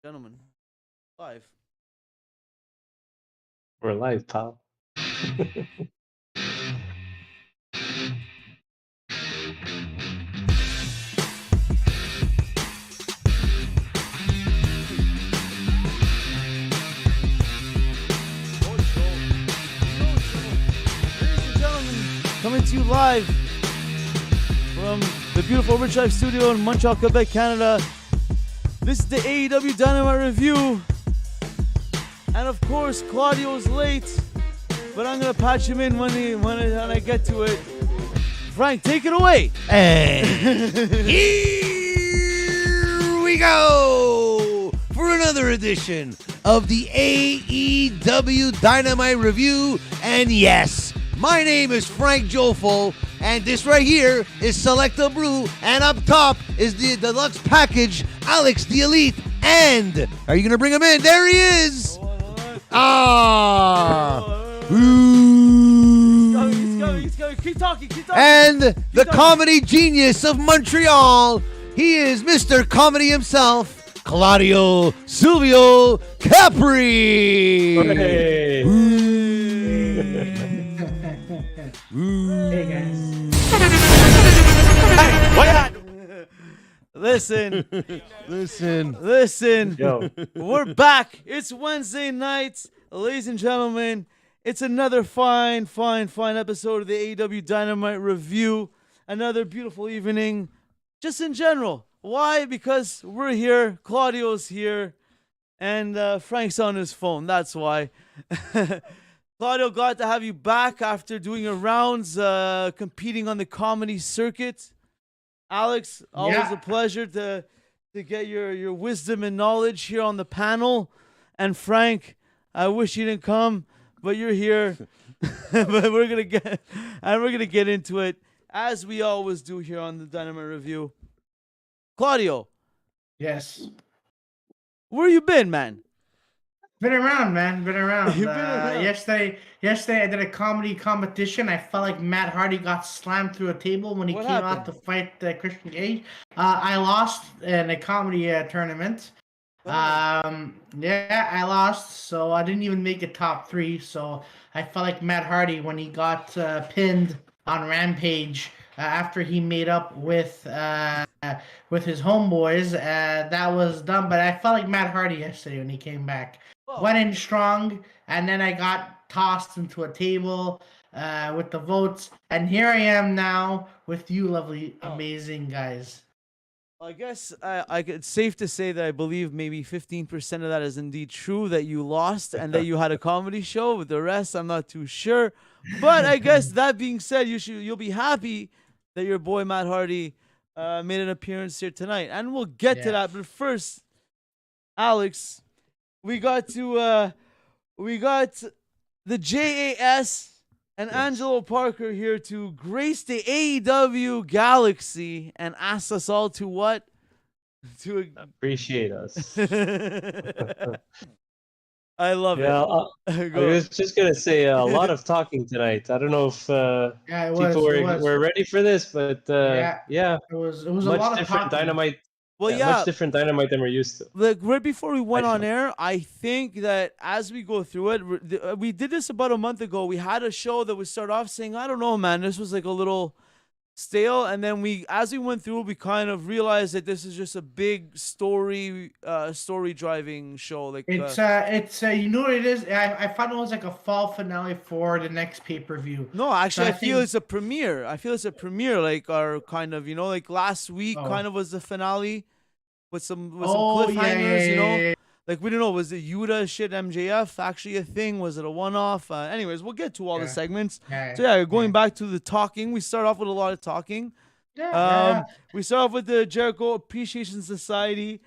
Gentlemen, live. We're live, pal. Ladies and gentlemen, coming to you live from the beautiful Rich Life Studio in Montreal, Quebec, Canada. This is the AEW Dynamite review. And of course, Claudio's late, but I'm going to patch him in when I get to it. Frank, take it away. And here we go for another edition of the AEW Dynamite review. And yes, my name is Frank Jofol, and this right here is Select a Brew, and up top is the deluxe package, Alex the Elite. And are you gonna bring him in? There he is. He's coming. Keep talking. And the comedy genius of Montreal, he is Mr. Comedy himself, Claudio Silvio Capri. Hey. Hey guys. Listen. Yo. We're back. It's Wednesday night, ladies and gentlemen. It's another fine episode of the AEW Dynamite review. Another beautiful evening, just in general. Why? Because we're here, Claudio's here, and Frank's on his phone. That's why. Claudio, glad to have you back after doing your rounds, competing on the comedy circuit. Alex, always a pleasure to get your wisdom and knowledge here on the panel. And Frank, I wish you didn't come, but you're here. But we're gonna get into it as we always do here on the Dynamite Review. Claudio. Yes. Where you been, man? Been around, man. Been around. You've been around. Yesterday I did a comedy competition. I felt like Matt Hardy got slammed through a table when he What came happened? out to fight Christian Cage. I lost in a comedy tournament. I lost, so I didn't even make it top 3. So I felt like Matt Hardy when he got pinned on Rampage after he made up with his homeboys. That was done, but I felt like Matt Hardy yesterday when he came back. Went in strong, and then I got tossed into a table with the votes, and here I am now with you, lovely, amazing guys. I guess it's safe to say that I believe maybe 15% of that is indeed true, that you lost and that you had a comedy show. With the rest, I'm not too sure. But I guess that being said, you'll be happy that your boy Matt Hardy made an appearance here tonight, and we'll get to that. But first, Alex, we got the JAS and Angelo Parker here to grace the AEW galaxy and ask us all to what? To Appreciate us. I love it. I was just gonna say a lot of talking tonight. I don't know if people were ready for this, but it was a much lot of different talking. Dynamite. Well, Much different Dynamite than we're used to. Like right before we went on Excellent. air, I think that as we go through it, we did this about a month ago. We had a show that would start off saying, I don't know, man, this was like a little stale. And then as we went through, we kind of realized that this is just a big story driving show. Like It's you know what it is? I thought it was like a fall finale for the next pay-per-view. No, actually, So I feel it's a premiere. Like our kind of, like last week kind of was the finale with some cliffhangers, Like, we don't know, was it Yuta shit MJF actually a thing? Was it a one-off? Anyways, we'll get to all the segments. Going back to the talking, we start off with a lot of talking. We start off with the Jericho Appreciation Society.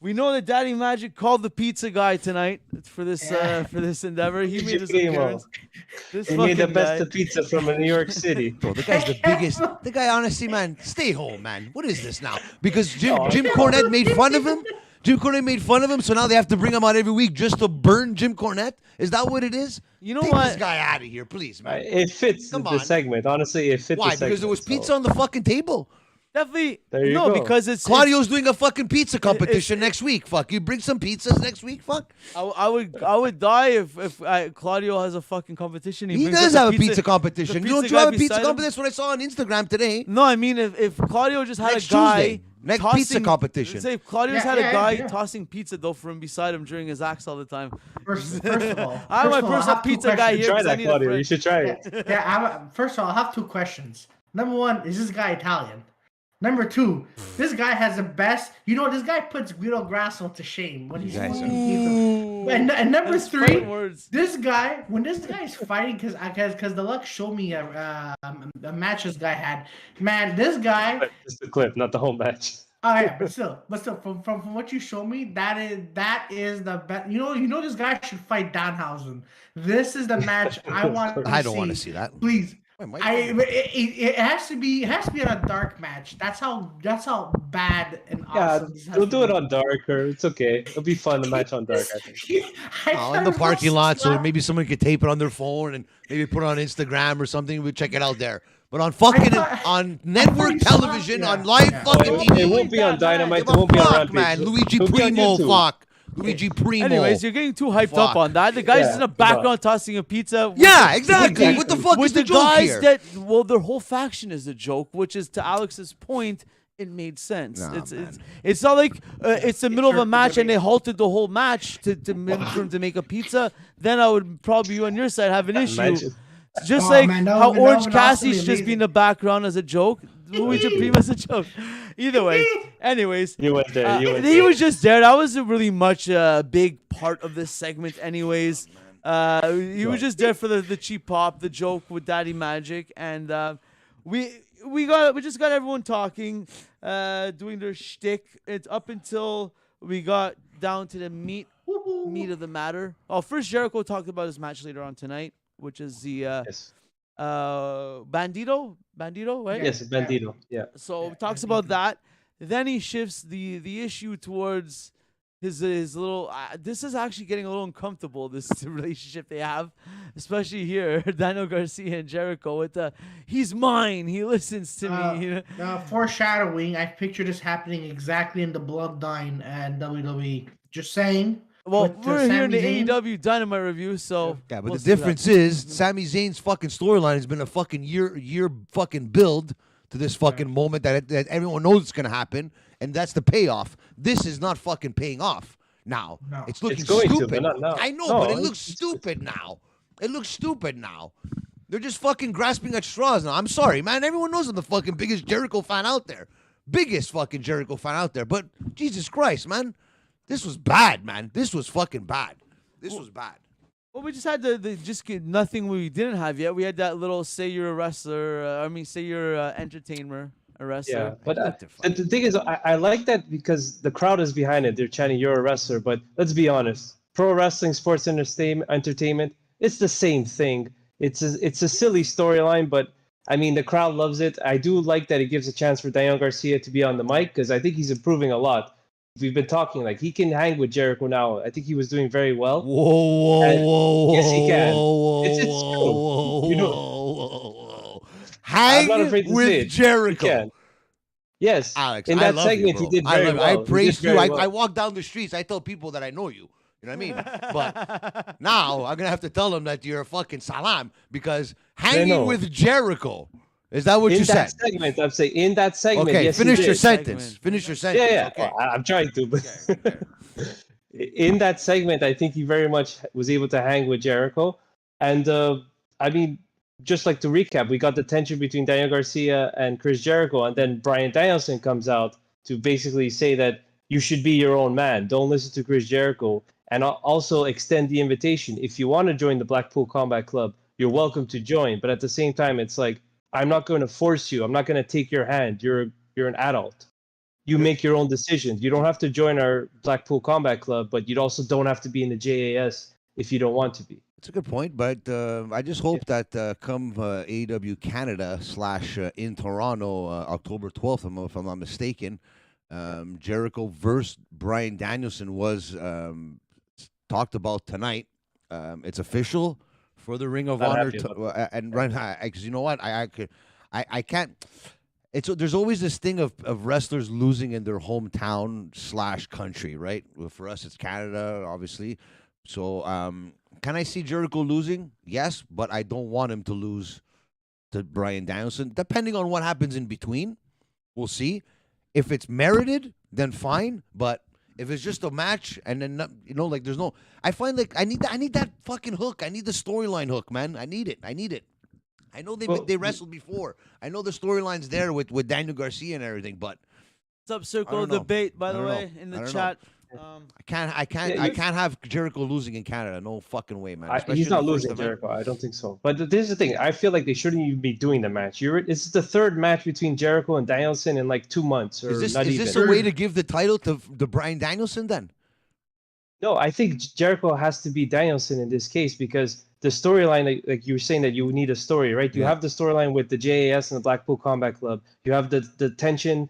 We know that Daddy Magic called the pizza guy tonight for this endeavor. He made his appearance. He made the best of pizza from New York City. Bro, the guy's the biggest. The guy, honestly, man, stay home, man. What is this now? Because Jim Cornette made fun of him. So now they have to bring him out every week just to burn Jim Cornette? Is that what it is? You know Take what? this guy out of here, please, man. It fits the segment. Honestly, it fits. Why? The segment, Because there was pizza on the fucking table. Definitely. There you no, go. because it's Claudio's doing a fucking pizza competition next week. Fuck, you bring some pizzas next week. Fuck. I would die if Claudio has a fucking competition. He brings does up have the a pizza competition. the Don't pizza you have guy a pizza beside him? competition? That's what I saw on Instagram today. No, I mean if Claudio just had Next a guy Tuesday. Next tossing, pizza competition. Let's say if Claudio's Yeah, had a yeah, guy yeah. tossing pizza dough for him beside him during his acts all the time. First of all, I'm my I personal have two pizza guy questions. here. Try 'cause I that, need a Claudio. friend. You should try it. First of all, I have two questions. Number one, is this guy Italian? Number two, this guy has the best. You know, this guy puts Guido Grasso to shame when he's Guys, fucking pizza. And number That's three, fighting words. this guy, when this guy's fighting, because the luck showed me a match this guy had. Man, this guy. Just the clip, not the whole match. Oh yeah, but still, from what you showed me, that is the best. You know, this guy should fight Danhausen. This is the match I want. I don't want to see that. Please. Wait, It has to be on a dark match. That's how bad and awesome. Yeah, we'll do it on dark, or it's okay. It'll be fun to match on dark, I think. In the parking lot, so maybe someone could tape it on their phone and maybe put it on Instagram or something. We'll check it out there. But on fucking on network television, on live fucking TV, it won't be on Dynamite. It give a won't be on fuck, Rampage. man. Luigi It'll be on Primo, YouTube. fuck. Luigi Primo. Anyways, you're getting too hyped up Fuck. on that. The guy's Yeah, in the come background on. tossing a pizza. Yeah, exactly. What the fuck with is the the joke guys here? that their whole faction is a joke, which is to Alex's point. It made sense. Nah, It's not like it's the middle of a match and they halted the whole match for him to make a pizza. Then I would probably on your side have an issue. Imagine. Just Oh, like man, that how would- that Orange would also be Cassidy's just be in amazing. the background as a joke. Luigi Prima's a joke. Either way. Anyways. You went there. You went He there. was just there. That wasn't really much a big part of this segment, anyways. He was just there for the cheap pop, the joke with Daddy Magic, and we just got everyone talking, doing their shtick. It's up until we got down to the meat of the matter. Oh, first Jericho talked about his match later on tonight, which is the Yes. Bandido, right? Yes, Bandido. Yeah. So he talks about that. Then he shifts the issue towards his little. This is actually getting a little uncomfortable. This relationship they have, especially here, Daniel Garcia and Jericho. With he's mine. He listens to me. You know? Foreshadowing. I picture this happening exactly in the Bloodline and WWE. Just saying. Well, with, we're here in the Sami Zayn. AEW Dynamite review, so Yeah, but we'll the see what difference happens. is Sami Zayn's fucking storyline has been a fucking year fucking build to this fucking moment that everyone knows it's gonna happen, and that's the payoff. This is not fucking paying off now. No. It's looking It's going to, stupid. but not now. I know, No, but it looks it's- stupid now. It looks stupid now. They're just fucking grasping at straws now. I'm sorry, man. Everyone knows I'm the fucking biggest Jericho fan out there. Biggest fucking Jericho fan out there. But Jesus Christ, man. This was bad, man. This was fucking bad. This was bad. Well, we just had the just get nothing we didn't have yet. We had that little say you're a wrestler. Say you're an entertainer, a wrestler. Yeah, but What the the thing is, I like that because the crowd is behind it. They're chanting, "You're a wrestler." But let's be honest, pro wrestling, sports entertainment, it's the same thing. It's a silly storyline, but I mean, the crowd loves it. I do like that it gives a chance for Daniel Garcia to be on the mic because I think he's improving a lot. We've been talking like he can hang with Jericho now. I think he was doing very well. Whoa, And- whoa, yes, he can. whoa, It's whoa, true. whoa, You know- whoa. I'm not Hang afraid to say with it. He Jericho. can. Yes, Alex, in I that love segment, you, he did bro. very I love you. well. I He did praised you. very I well. walk down the streets. I tell people that I know you. You know what I mean? But now I'm gonna have to tell them that you're a fucking salam because hanging know. with Jericho. Is that what in you that said? segment, I'm saying in that segment. Okay, yes, he finish your did. sentence. Segment. Finish your sentence. Yeah, yeah. Okay. Well, I'm trying to, but Okay. in that segment, I think he very much was able to hang with Jericho. And I mean, just like to recap, we got the tension between Daniel Garcia and Chris Jericho, and then Brian Danielson comes out to basically say that you should be your own man. Don't listen to Chris Jericho, and also extend the invitation. If you want to join the Blackpool Combat Club, you're welcome to join. But at the same time, it's like, I'm not going to force you. I'm not going to take your hand. You're an adult. You make your own decisions. You don't have to join our Blackpool Combat Club, but you also don't have to be in the JAS if you don't want to be. It's a good point, but I just hope that come AEW Canada / in Toronto, October 12th, if I'm not mistaken, Jericho versus Brian Danielson was talked about tonight. It's official for the Ring of Not Honor, happy about and right, because you know what, I can't. there's always this thing of wrestlers losing in their hometown / country, right? Well, for us, it's Canada, obviously. So, can I see Jericho losing? Yes, but I don't want him to lose to Brian Danielson. Depending on what happens in between, we'll see. If it's merited, then fine. But if it's just a match and then like there's no, I find like I need that fucking hook. I need the storyline hook, man. I need it. I know they wrestled before. I know the storyline's there with Daniel Garcia and everything, but What's up, Circle Debate, by the way, in the chat. I can't have Jericho losing in Canada. No fucking way, man. He's not losing Jericho. I don't think so. But this is the thing. I feel like they shouldn't even be doing the match. This is the third match between Jericho and Danielson in like 2 months. Or is this a way to give the title to Brian Danielson then? No, I think Jericho has to be Danielson in this case because the storyline, like you were saying, that you need a story, right? You have the storyline with the JAS and the Blackpool Combat Club. You have the tension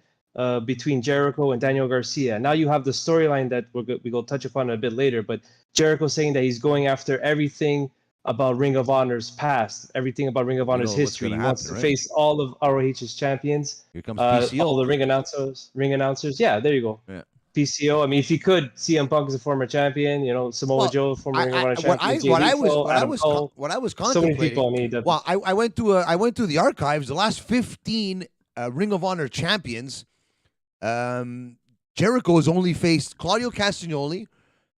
between Jericho and Daniel Garcia. Now you have the storyline that we go touch upon a bit later, but Jericho saying that he's going after everything about Ring of Honor's past, everything about Ring of Honor's history. He wants to face all of ROH's champions. Here comes PCO. All the ring announcers. Yeah, there you go. Yeah. PCO. I mean, if you could, CM Punk is a former champion. Samoa Joe, former Ring of Honor champion. What I was contemplating. So many people on AEW. Well, I went to the archives. The last 15 Ring of Honor champions. Jericho has only faced Claudio Castagnoli.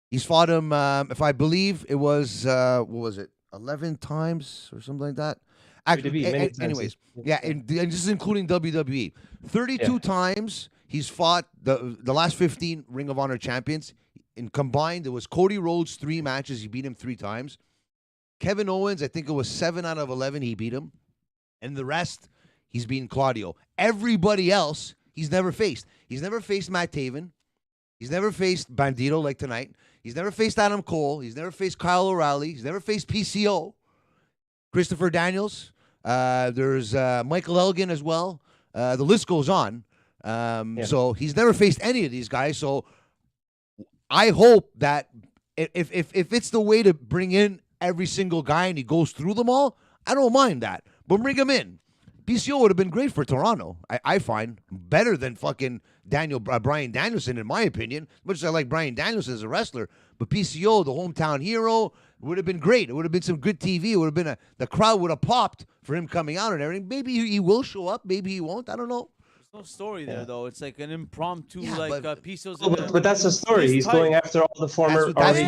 He's fought him, if I believe it was, 11 times or something like that. Actually, anyways, and this is including WWE. 32 times he's fought the last 15 Ring of Honor champions. In combined, it was Cody Rhodes 3 matches. He beat him 3 times. Kevin Owens, I think it was 7 out of 11 he beat him. And the rest, he's beaten Claudio. Everybody else, he's never faced. He's never faced Matt Taven. He's never faced Bandido like tonight. He's never faced Adam Cole. He's never faced Kyle O'Reilly. He's never faced PCO. Christopher Daniels. There's Michael Elgin as well. The list goes on. So he's never faced any of these guys. So I hope that if it's the way to bring in every single guy and he goes through them all, I don't mind that. But bring him in. PCO would have been great for Toronto. I find better than fucking Brian Danielson, in my opinion. Much as I like Brian Danielson as a wrestler, but PCO, the hometown hero, would have been great. It would have been some good TV. It would have been the crowd would have popped for him coming out and everything. Maybe he will show up. Maybe he won't. I don't know. There's no story there though. It's like an impromptu, PCO's. But that's the story. He's going after all the former. Exactly.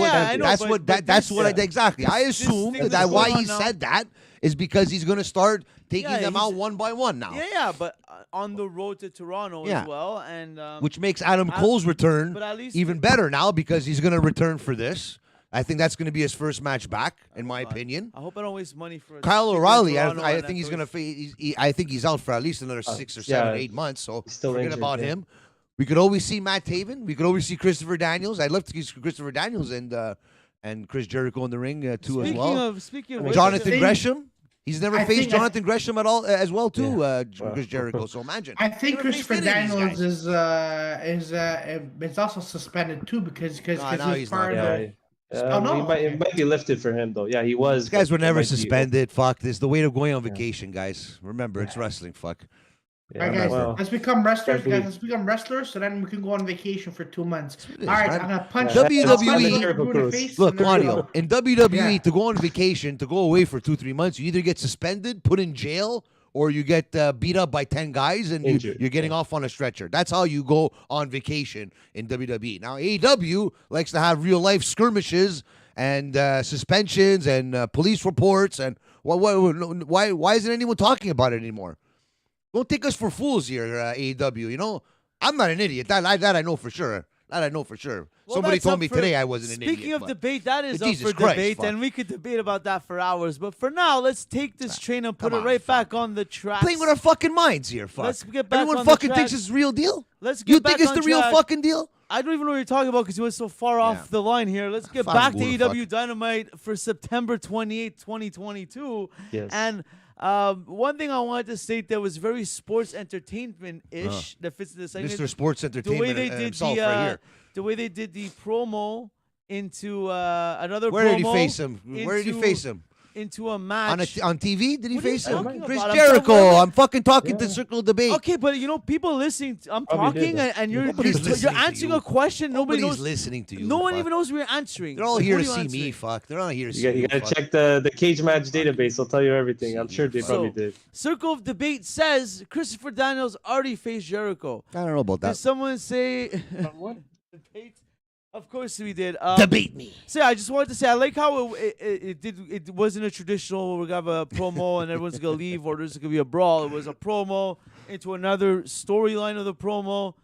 I assume that why he said that is because he's going to start taking them out one by one now. Yeah, but on the road to Toronto as well, and which makes Adam Cole's return even better now because he's going to return for this. I think that's going to be his first match back, in my opinion. I hope I don't waste money for Kyle O'Reilly. I think he's going to. I think he's out for at least another 6 or 7, 8 months. So forget about him. We could always see Matt Taven. We could always see Christopher Daniels. I'd love to see Christopher Daniels and Chris Jericho in the ring too as well. Speaking of Jonathan Gresham. He's never faced Jonathan Gresham at all as well too. Chris Jericho. So imagine. I think Christopher Daniels is also suspended too because he's part of the. It might be lifted for him though. Yeah, he was. These guys were never suspended. Fuck this. The way of going on vacation, guys. Remember, it's wrestling. Fuck. Yeah, all right, guys. Let's become wrestlers, guys. Let's become wrestlers, so then we can go on vacation for 2 months. All right, I'm gonna punch WWE. Look, Claudio, in WWE, to go on vacation, to go away for 2-3 months, you either get suspended, put in jail, or you get beat up by 10 guys and you're getting off on a stretcher. That's how you go on vacation in WWE. Now, AEW likes to have real-life skirmishes and suspensions and police reports. And why isn't anyone talking about it anymore? Don't take us for fools here, AEW. I'm not an idiot. That I know for sure. Well, somebody told me today I wasn't an idiot. Speaking of debate, that is up for debate, and we could debate about that for hours. But for now, let's take this train and put it right back on the track. Playing with our fucking minds here, fuck. Let's get back Everyone on fucking the thinks it's real deal? Let's get back on track. You think it's the real fucking deal? I don't even know what you're talking about because you went so far off the line here. Let's get back to AEW Dynamite for September 28, 2022. Yes. And one thing I wanted to state that was very sports entertainment-ish that fits the segment. Mr. Sports Entertainment himself right here. The way they did the promo into another promo. Where did he face him? into a match. On TV? Did he What are you face him? talking Chris about? I'm Jericho. talking- I'm fucking talking to Yeah. Circle of Debate. Okay, but people listening. I'm Probably talking, did, and you're Nobody's listening to answering you. a question. Nobody Nobody's knows. listening to you. No one fuck. even knows we're answering. They're all Like, here what to are see you me, answering? fuck. They're not here to see You you. gotta fuck. check the cage match database. They'll tell you everything. I'm sure they probably So- did. Circle of Debate says Christopher Daniels already faced Jericho. I don't know about Did that. someone say What? debate? Of course we did. Debate me. So yeah, I just wanted to say I like how it wasn't a traditional we're gonna have a promo and everyone's gonna leave or there's gonna be a brawl. It was a promo into another storyline of the promo,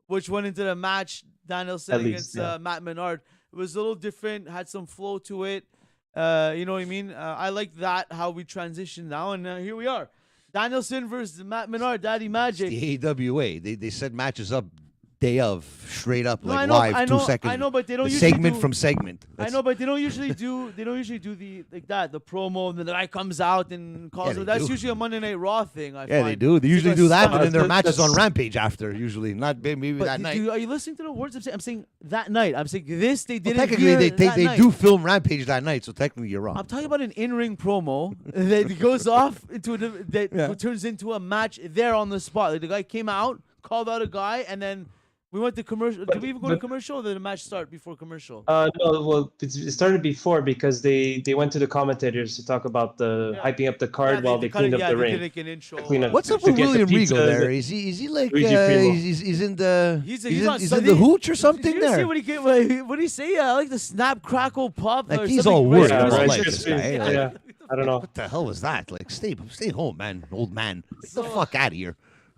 which went into the match Danielson At least, against yeah. Matt Menard. It was a little different, had some flow to it. You know what I mean? I like that how we transitioned now, and here we are. Danielson versus Matt Menard, Daddy Magic. The AWA. They set matches up day of, straight up, No, like I know, live, I 2 know, seconds. I know, but they don't The usually segment do, from segment. I know, but they don't usually do. They don't usually do the like that. The promo, and then the guy comes out and calls Yeah, it. they That's do. usually a Monday Night Raw thing. I Yeah, find. they do. They It's usually like do a that, stunt. and then their That's- matches on that's- Rampage after. Usually, not maybe But that night. are you listening to the words I'm saying? I'm saying that night. I'm saying this. They Well, did it technically, here they that night. do film Rampage that night, so technically you're wrong. I'm talking about an in-ring promo that goes off into that Yeah. turns into a match there on the spot. Like the guy came out, called out a guy, and then we went to commercial. Did we even go to but- commercial? Or did the match start before commercial? No, well, it started before because they went to the commentators to talk about the Yeah. hyping up the card while they kinda- cleaned up the they ring. did like an intro. Clean up- What's up to with get the William pizza Regal and there? the- Is he like Luigi Primo. he's in the He's in, on he's so in the they- hooch or something Did you see there? what what he say? I like the snap, crackle, pop. Like or he's something all Rice worried Yeah, about Krispies. Rice like this Krispies. guy. Yeah, Like, yeah. I don't know. What the hell was that? Like stay home, man, old man. Get the fuck out of here.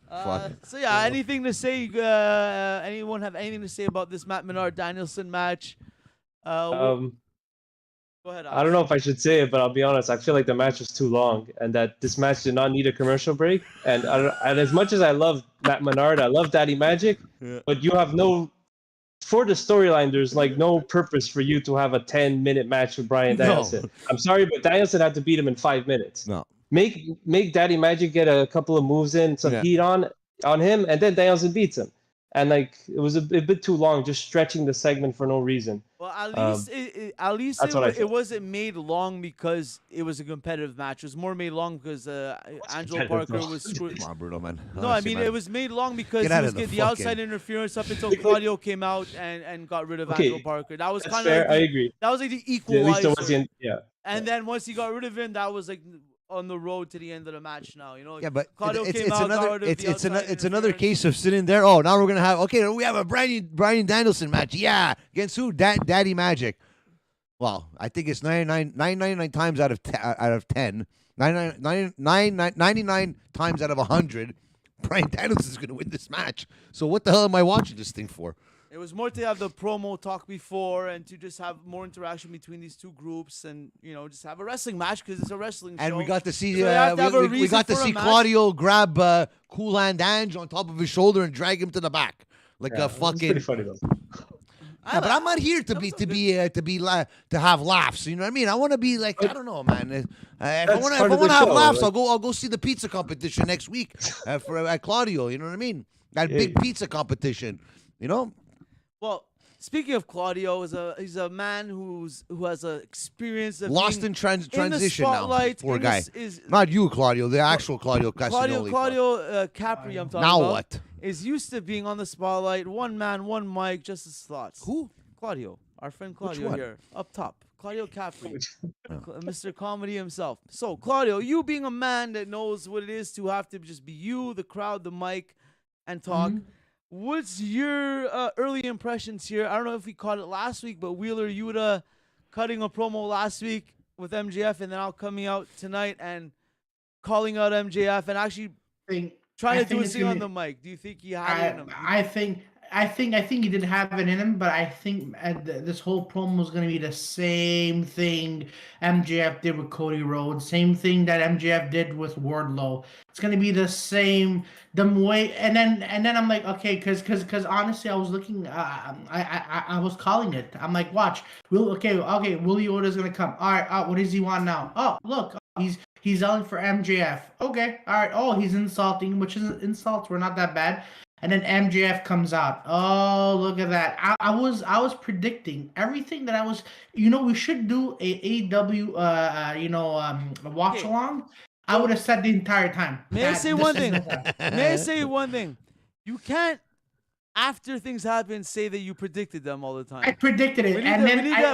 Fuck. So yeah, anything to say? Anyone have anything to say about this Matt Menard Danielson match? Go ahead. I don't know if I should say it, but I'll be honest. I feel like the match was too long, and that this match did not need a commercial break. And and as much as I love Matt Menard, I love Daddy Magic, but you have no. For the storyline, there's like no purpose for you to have a 10-minute match with Brian No. Danielson. I'm sorry, but Danielson had to beat him in 5 minutes. No. Make Daddy Magic get a couple of moves in, some Yeah. heat on him, and then Danielson beats him. And like it was a bit too long, just stretching the segment for no reason. Well, at least that's what I it feel. wasn't made long because it was a competitive match. It was more made long because Angelo competitive, Parker though? was screwed. Come on, Bruno, man. No, I mean it was made long because Get he out was of the getting the outside fucking- interference up until Claudio came out and got rid of Okay, Angelo Parker. That was That's kind of fair. like I agree. that was like the At least there equalizer. was yeah. And then once he got rid of him, that was like on the road to the end of the match. Now you know. Yeah, but Claudio it's came out, got another rid of it's the it's, an, outside it's another interference. case of sitting there. Oh, now we're gonna have we have a Brian Danielson match. Yeah, against who? Daddy Magic. Well, I think it's 99 times out of 10, 99 times out of 100, Brian Danielson is gonna win this match. So what the hell am I watching this thing for? It was more to have the promo talk before and to just have more interaction between these two groups and just have a wrestling match because it's a wrestling And show. we got to see So they have to have a we reason got to for a see match. Claudio grab Cool Hand Ange on top of his shoulder and drag him to the back like Yeah, a it was fucking. pretty funny though. Yeah, but I'm not here to That be was to have laughs. You know what I mean? I want to be like I don't know, man. If I That's want part of to the have show, laughs, like- I'll go see the pizza competition next week for at Claudio. You know what I mean? That Yeah. big pizza competition. You know? Well, speaking of Claudio, he's a man who has a experience of Lost being in transition the now. spotlight, Poor in guy. is Not you, Claudio. The actual Claudio Castagnoli. Claudio Capri. I'm talking Now about. what? Is used to being on the spotlight, one man, one mic, just his thoughts. Who? Claudio, our friend Claudio one? here, up top. Claudio Capri, Mr. Comedy himself. So, Claudio, you being a man that knows what it is to have to just be you, the crowd, the mic, and talk. What's your early impressions here? I don't know if we caught it last week, but Wheeler Yuta cutting a promo last week with MJF and then out coming out tonight and calling out MJF and actually trying to do his thing on the mic. Do you think he had it in him? I think he did have it in him, but I think this whole promo is going to be the same thing MJF did with Cody Rhodes, same thing that MJF did with Wardlow. It's going to be the same, way. And then I'm like, okay, because honestly, I was looking, I was calling it. I'm like, watch, Willie Oda's going to come. All right, what does he want now? Oh, look, he's yelling for MJF. Okay, all right. Oh, he's insulting, which is insults were not that bad. and then MJF comes out. Oh, look at that! I was predicting everything that I was. We should do a AEW a watch along. I would have said the entire time. May I say one thing? May May I say one thing? You can't, after things happen, say that you predicted them all the time. I predicted it, I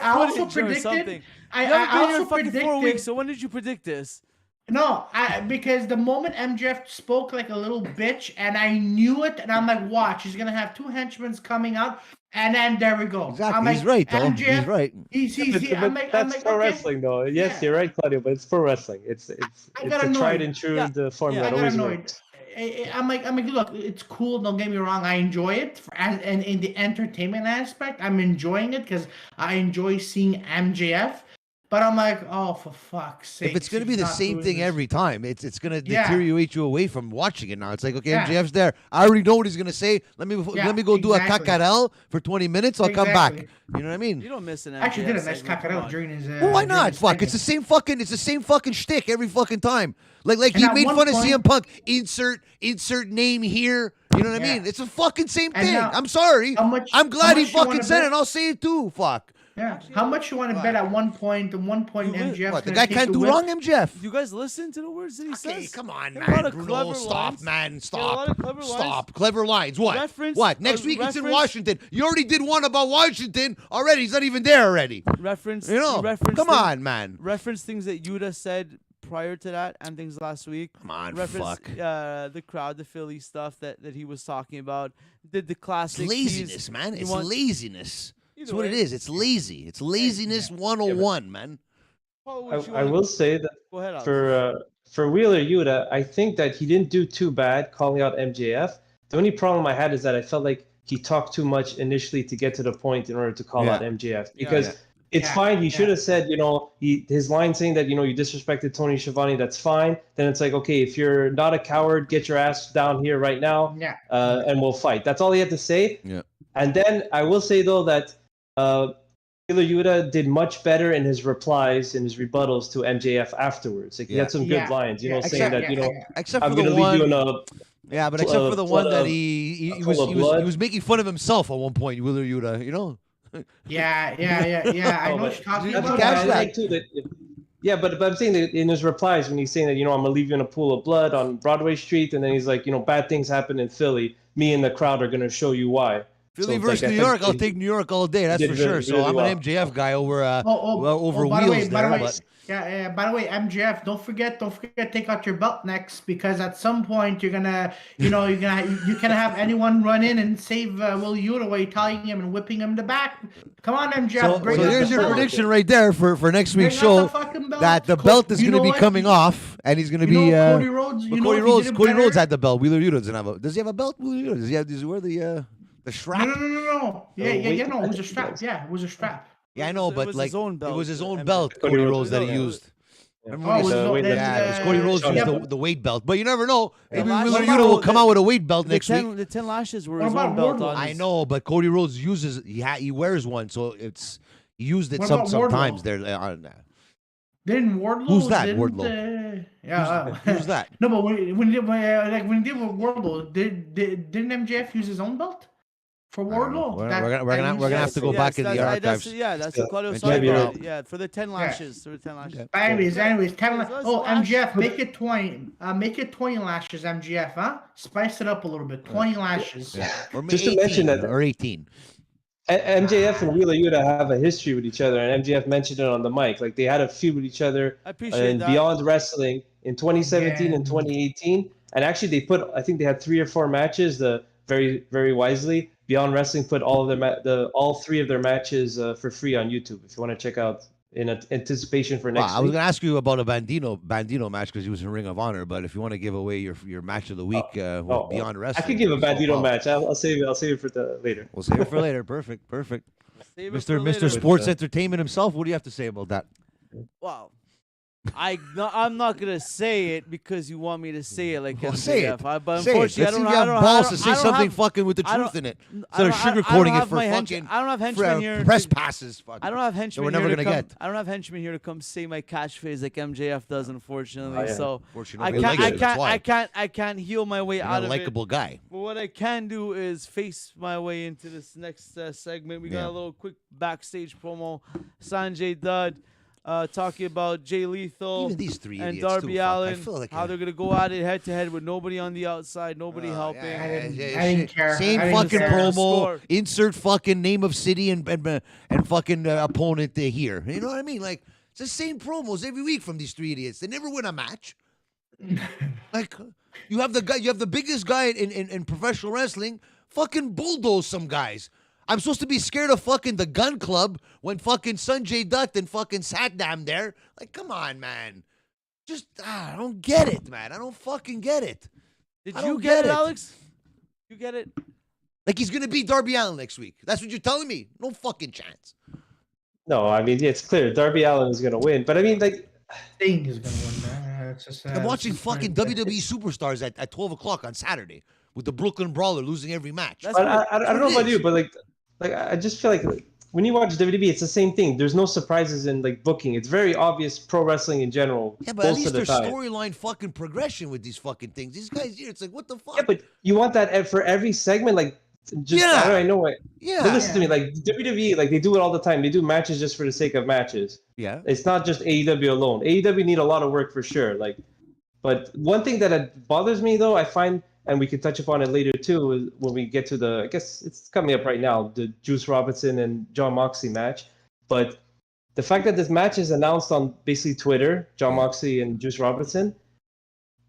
also predicted. I haven't been here fucking 4 weeks, so when did you predict this? No, because the moment MJF spoke like a little bitch, and I knew it, and I'm like, watch, he's gonna have 2 henchmen coming out, and then there we go. Exactly. I'm like, he's right, though. MJF, He's right. That's pro wrestling, though. Yes, you're right, Claudio, but it's pro wrestling. It's a tried and true formula. I got always annoyed. works. I'm like, look, it's cool. Don't get me wrong. I enjoy it, and in the entertainment aspect, I'm enjoying it because I enjoy seeing MJF. But I'm like, oh, for fuck's sake! If it's going to be the same thing every time, it's going to deteriorate you away from watching it now. It's like, okay, MJF's there. I already know what he's going to say. Let me go do a cacarel for 20 minutes. I'll come back. You know what I mean? You don't miss an MJF Actually did a nice segment, cacarel during his. Well, why not? Fuck, it's the same fucking shtick every fucking time. Like he made fun of CM Punk. Insert name here. You know what I mean? It's a fucking same thing. I'm sorry. I'm glad he fucking said it. I'll say it too. Fuck. Yeah. How much you want to bet at one point? MJF. What, the guy can't do wrong, MJF? You guys listen to the words that he says? Okay, come on, There are a lot man. of Bruno, clever stop, lines. man. There are a Stop. lot of clever Stop. lines. Clever lines. What? Reference- What? Next week it's in reference- Washington. You already did one about Washington already. He's not even there already. Reference. You know? Come on, man. Reference things that Yuta said prior to that and things last week. Come on, Reference fuck. the crowd, the Philly stuff that he was talking about. Did the classic It's laziness, man. It's laziness. That's Either what it way. is. It's lazy. It's laziness 101, man. I will say that Go ahead, Alex. for Wheeler Yuta, I think that he didn't do too bad calling out MJF. The only problem I had is that I felt like he talked too much initially to get to the point in order to call out MJF. Because it's fine. He should have said, his line saying that, you disrespected Tony Schiavone, that's fine. Then it's like, okay, if you're not a coward, get your ass down here right now, and we'll fight. That's all he had to say. Yeah. And then I will say, though, that Wheeler Yuta did much better in his replies, in his rebuttals to MJF afterwards. Like, he had some good lines, saying that, except I'm for going the to leave one. you in a... Yeah, but except for the one that he was making fun of himself at one point, Wheeler Yuta, Yeah. I know what you're talking That's about. what I like too. But I'm saying that in his replies when he's saying that, I'm gonna leave you in a pool of blood on Broadway Street, and then he's like, bad things happen in Philly. Me and the crowd are gonna show you why. Philly versus New York, I'll take New York all day. That's for sure. So I'm an MJF guy over Wheels there. By the way, MJF, don't forget, take out your belt next, because at some point you're gonna, you can have anyone run in and save Will Yuta while you're tying him and whipping him in the back. Come on, MJF. So here's your prediction right there for next week's show, that the belt is going to be coming off, and he's going to be Cody Rhodes. Cody Rhodes had the belt. Wheeler Yuta doesn't have a. Does he have a belt? Wheeler Yuta? Does he wear the strap? No. Yeah. No, it was a strap. Yeah, it was a strap. Yeah, I know, but was like his own belt. it was his own belt, Cody Rhodes, that he used. Remember when Cody Rhodes used the weight belt, but you never know. Maybe Wheeler Yuta will come out with a weight belt next week. The 10 lashes were What his about own belt. Wardlow? I know, but Cody Rhodes he wears one, so he used it What about sometimes. Wardlow? There, Didn't Wardlow? Who's that, Wardlow? Who's that? No, but when he did with Wardlow, didn't MJF use his own belt for Wardlow? We're gonna have to go back in the archives. That's what Claudio was Maybe talking not. about. Yeah, for the 10 lashes. For the 10 lashes. But anyways, 10 Let's MJF, make it 20. Make it 20 lashes, MJF, huh? Spice it up a little bit. 20 lashes. Or Just to mention that, or 18. MJF and Wheeler Yuta have a history with each other, and MJF mentioned it on the mic. Like, they had a feud with each other I appreciate that. Beyond Wrestling in 2017 and 2018. And actually, I think they had 3 or 4 matches. Very, very wisely, Beyond Wrestling put all of all 3 of their matches for free on YouTube. If you want to check out in anticipation for next week. I was going to ask you about a Bandido match because he was in Ring of Honor. But if you want to give away your match of the week with Beyond Wrestling, I could give a Bandido match. I'll save it for later. We'll save it for later. Perfect. Save it for Mr. later. Sports Entertainment himself. What do you have to say about that? Wow. I'm not gonna say it because you want me to say it like Well, MJF. say it. But Say it. unfortunately, Let's see if you I have don't balls to I say don't something have- fucking with the I don't- truth in it. I Instead of don't- I don't sugarcoating it have for my fucking I don't have henchmen here. press passes. Fuck. I don't have henchmen we're here never to gonna come. get. I don't have henchmen here to come say my catchphrase like MJF does, unfortunately. Oh, yeah. So Fortunately, nobody likes it, that's why. I can't heal my way You're out not a of likable guy. But what I can do is face my way into this next segment. We got Yeah. a little quick backstage promo. Sanjay Dutt talking about Jay Lethal Even these three and idiots, Darby too, fuck. I Allin, feel like how they're gonna go at it head to head with nobody on the outside, nobody helping. I didn't care. Same I didn't fucking care. promo. Score. Insert fucking name of city and fucking opponent here. You know what I mean? Like it's the same promos every week from these three idiots. They never win a match. Like you have the biggest guy in professional wrestling. Fucking bulldoze some guys. I'm supposed to be scared of fucking the Gun Club when fucking Sanjay Dutt and fucking Satnam there. Like, come on, man. Just I don't get it, man. I don't fucking get it. Did I you don't get get it, it. Alex? You get it? Like he's gonna beat Darby Allin next week. That's what you're telling me? No fucking chance. No, I mean it's clear Darby Allin is gonna win, but I mean like Sting is gonna win, man. It's just, I'm watching it's fucking funny. WWE superstars at 12 o'clock on Saturday with the Brooklyn Brawler losing every match. That's But what- I don't know about you, but like I just feel like when you watch WWE, it's the same thing. There's no surprises in like booking. It's very obvious pro wrestling in general. Yeah, but at most least of the there's time. storyline fucking progression with these fucking things. These guys here, it's like, what the fuck? Yeah, but you want that for every segment, like just Yeah. I know what. yeah. But listen to me, like WWE, like they do it all the time. They do matches just for the sake of matches. Yeah. It's not just AEW alone. AEW need a lot of work for sure. Like, but one thing that bothers me though, I find, and we can touch upon it later too, is when we get to the, I guess it's coming up right now, the Juice Robinson and John Moxley match. But the fact that this match is announced on basically Twitter, John Moxley and Juice Robinson,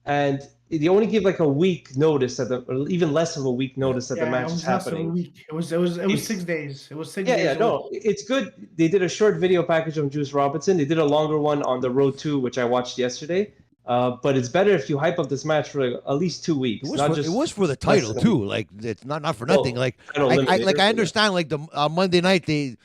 and they only give like a week notice or even less of a week notice that the match it is was less of a happening. week. It was It's- 6 days. It was 6 Yeah, days. yeah, no, it's good. They did a short video package on Juice Robinson. They did a longer one on the Road 2, which I watched yesterday. But it's better if you hype up this match for like at least 2 weeks. It was for the title than- too. Like it's not for nothing. Like title I eliminator, yeah. understand. Like the Monday night they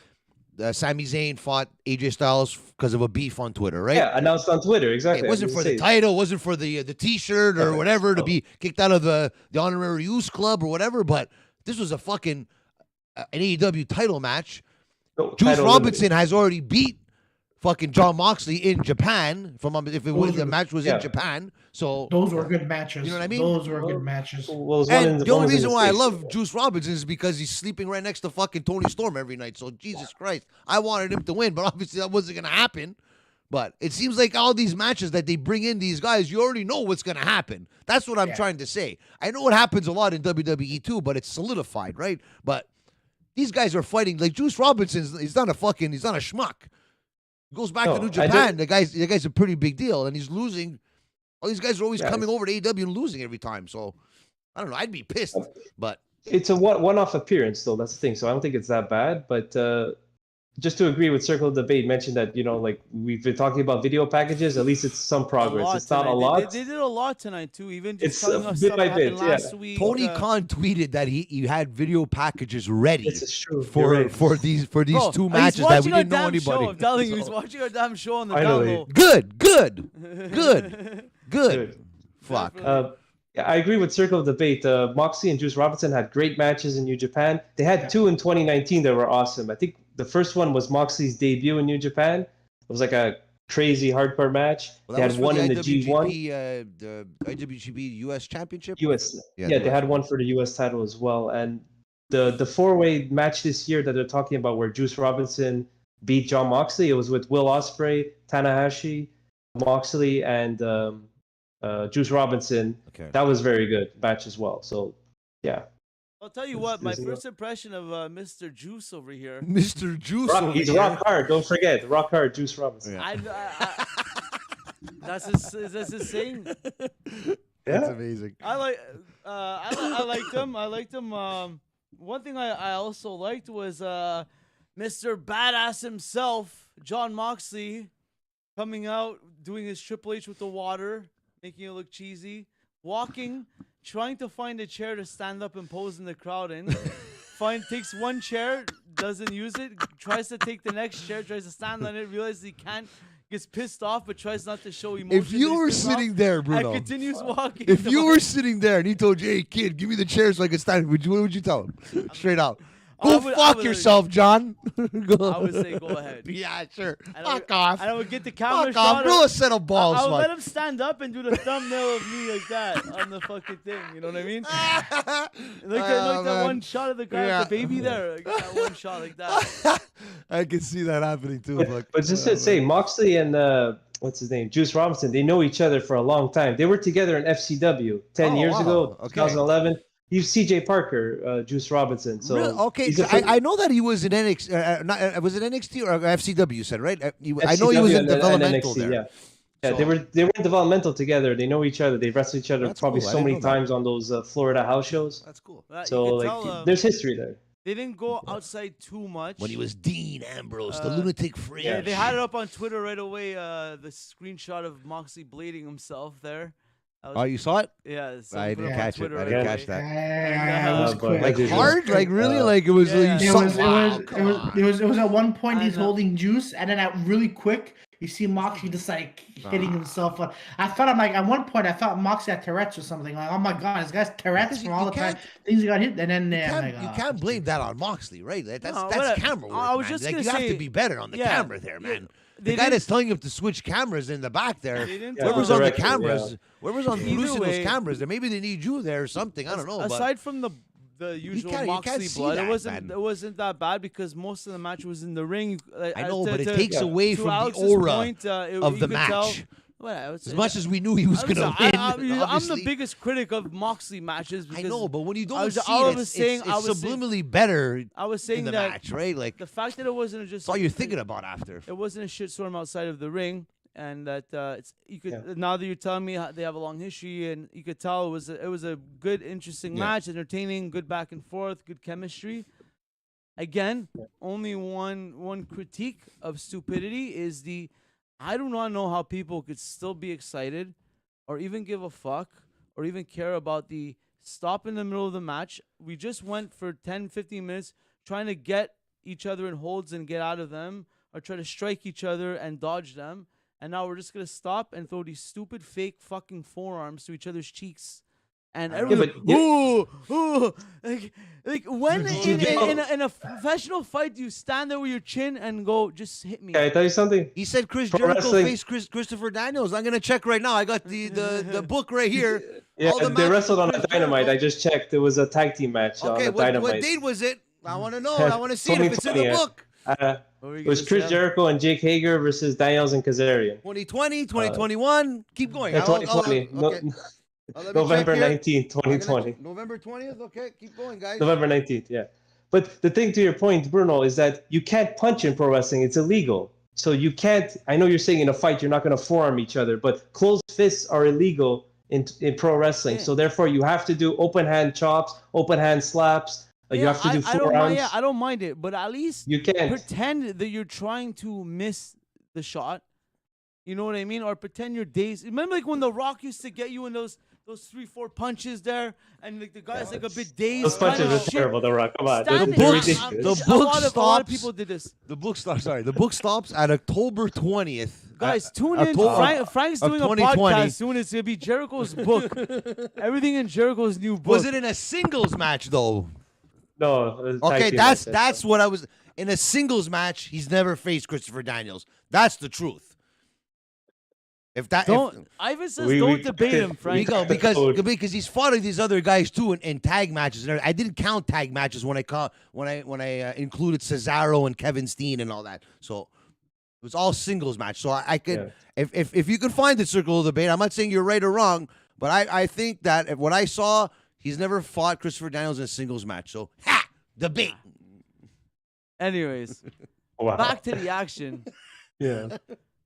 Sami Zayn fought AJ Styles because of a beef on Twitter, right? Yeah, announced on Twitter, exactly. It wasn't for the title, wasn't for the T-shirt or whatever to be kicked out of the honorary use club or whatever. But this was a fucking an AEW title match. Juice Robinson has already beat fucking John Moxley in Japan. If the match was in Japan, so Those were good matches. You know what I mean? Those were good matches. Well, and the only reason why I love Juice Robinson is because he's sleeping right next to fucking Tony Storm every night. So Jesus Christ, I wanted him to win, but obviously that wasn't gonna happen. But it seems like all these matches that they bring in these guys, you already know what's gonna happen. That's what I'm trying to say. I know it happens a lot in WWE too, but it's solidified, right? But these guys are fighting like Juice Robinson. He's not a schmuck. He goes back to New Japan. The guy's a pretty big deal, and he's losing. All these guys are always coming over to AEW and losing every time. So I don't know. I'd be pissed, but it's a one-off appearance, though. That's the thing. So I don't think it's that bad. But just to agree with Circle of Debate, mentioned that like we've been talking about video packages. At least it's some progress. It's not a lot. They did a lot tonight too. Even just It's telling us bit stuff by that happened bit, last week. Tony Khan tweeted that he had video packages ready It's true. for these Bro, two he's matches that watching we our didn't know damn anybody. Show. I'm telling you, he's So- watching our damn show on the Finally. download. Good. Fuck. Yeah, I agree with Circle of Debate. Moxley and Juice Robinson had great matches in New Japan. They had two in 2019 that were awesome. I think the first one was Moxley's debut in New Japan. It was like a crazy hardcore match. Well, they that had was one for in the G1. the IWGP US Championship. US. Yeah, Yeah, they had one for the US title as well. And the four-way match this year that they're talking about where Juice Robinson beat John Moxley, it was with Will Ospreay, Tanahashi, Moxley, and Juice Robinson. Okay. That was very good match as well. So, yeah. I'll tell you what, my Isn't first impression of Mr. Juice over here. Mr. Juice. over He's here. rock hard. Don't forget, rock hard, Juice Robinson. Yeah. That's his saying. That's amazing. I liked him. I liked him. One thing I also liked was Mr. Badass himself, John Moxley, coming out doing his Triple H with the water, making it look cheesy, walking, trying to find a chair to stand up and pose in the crowd in. Takes one chair, doesn't use it, tries to take the next chair, tries to stand on it, realizes he can't gets pissed off but tries not to show emotion. If you were sitting there, Bruno, and continues walking. if you were sitting there and he told you, "Hey, kid, give me the chair so I can stand," what would you tell him? Straight out. Go fuck yourself, John. I would say go ahead. Yeah, sure. And Fuck off. And I would get the camera Fuck shot. off. Grow a set of balls. I would let him stand up and do the thumbnail of me like that on the fucking thing. You know what I mean? Like that one shot of the guy with the baby there. Like that one shot like that. I can see that happening too. But just to say, Moxley and what's his name, Juice Robinson, they know each other for a long time. They were together in FCW 10 years ago, 2011. He's CJ Parker, Juice Robinson. So really? Okay, I know that he was in NXT. Was it NXT or FCW? You said right? I know he was in developmental NXT, there. Yeah, they were in developmental together. They know each other. They wrestled each other probably so many times on those Florida house shows. That's cool. So like, there's history there. They didn't go outside too much. When he was Dean Ambrose, the lunatic fringe. Yeah, they had it up on Twitter right away. The screenshot of Moxley blading himself there. Oh, you saw it? Yeah, I didn't catch it. I didn't catch that. Yeah, it was cool. Like hard, like really, like it was. Yeah. It was at one point he's holding Juice, and then at really quick you see Moxley just like hitting himself. I thought at one point I thought Moxley had Tourette's or something. Like, oh my god, this guy's Tourette's from all the time things he got hit, and then you can't blame that on Moxley, right? That's camera work, I was man. just like, gonna you say, have to be better on the camera there, man. They the guy that's telling him to switch cameras in the back there, didn't whoever's on the cameras, whoever's on Either producing those way, cameras, there maybe they need you there or something. I don't know. Aside from the usual Moxley blood, it wasn't that bad because most of the match was in the ring. I know, but it takes away from the aura of the match. As much as we knew he was going to win, I'm the biggest critic of Moxley matches. I know, but when you don't see it's subliminally better. I was saying in the that match, right? Like the fact that it wasn't just that's all you're thinking about after. It wasn't a shitstorm outside of the ring, and that you could now that you're telling me they have a long history, and you could tell it was a good, interesting match, entertaining, good back and forth, good chemistry. Again, only one critique of stupidity is I do not know how people could still be excited or even give a fuck or even care about the stop in the middle of the match. We just went for 10, 15 minutes trying to get each other in holds and get out of them or try to strike each other and dodge them. And now we're just going to stop and throw these stupid fake fucking forearms to each other's cheeks. And everyone, like when in a professional fight, do you stand there with your chin and go, just hit me? Can I tell you something? He said Chris Jericho faced Christopher Daniels. I'm gonna check right now. I got the book right here. Yeah, they wrestled on a Dynamite. I just checked. It was a tag team match on a Dynamite. What date was it? I want to know. I want to see it if it's in the book. It was Chris Jericho and Jake Hager versus Daniels and Kazarian. 2020, 2021. Keep going. 2020. November 19th, 2020. November 20th? Okay, keep going, guys. November 19th, yeah. But the thing to your point, Bruno, is that you can't punch in pro wrestling. It's illegal. So you can't, I know you're saying in a fight you're not going to forearm each other, but closed fists are illegal in pro wrestling. Yeah. So therefore you have to do open hand chops, open hand slaps. You have to do forearms. I don't mind it, but at least you can't pretend that you're trying to miss the shot. You know what I mean? Or pretend you're dazed. Remember like when The Rock used to get you in those 3-4 punches there, and like the guy's like a bit dazed. Those punches are terrible, The Rock. Come on, the book stops. A lot of people did this. The book stops. Sorry, the book stops at October 20th. Guys, tune in. Frank's doing a podcast soon. It's gonna be Jericho's book. Everything in Jericho's new book. Was it in a singles match though? No. Okay, that's what I was. In a singles match, he's never faced Christopher Daniels. That's the truth. Ivan says don't debate him, Frank. Because he's fought these other guys too in tag matches. I didn't count tag matches when I included Cesaro and Kevin Steen and all that. So it was all singles match. So I could if you could find the circle of debate. I'm not saying you're right or wrong, but I think that what I saw, he's never fought Christopher Daniels in a singles match. So debate. Anyways, back to the action. Yeah.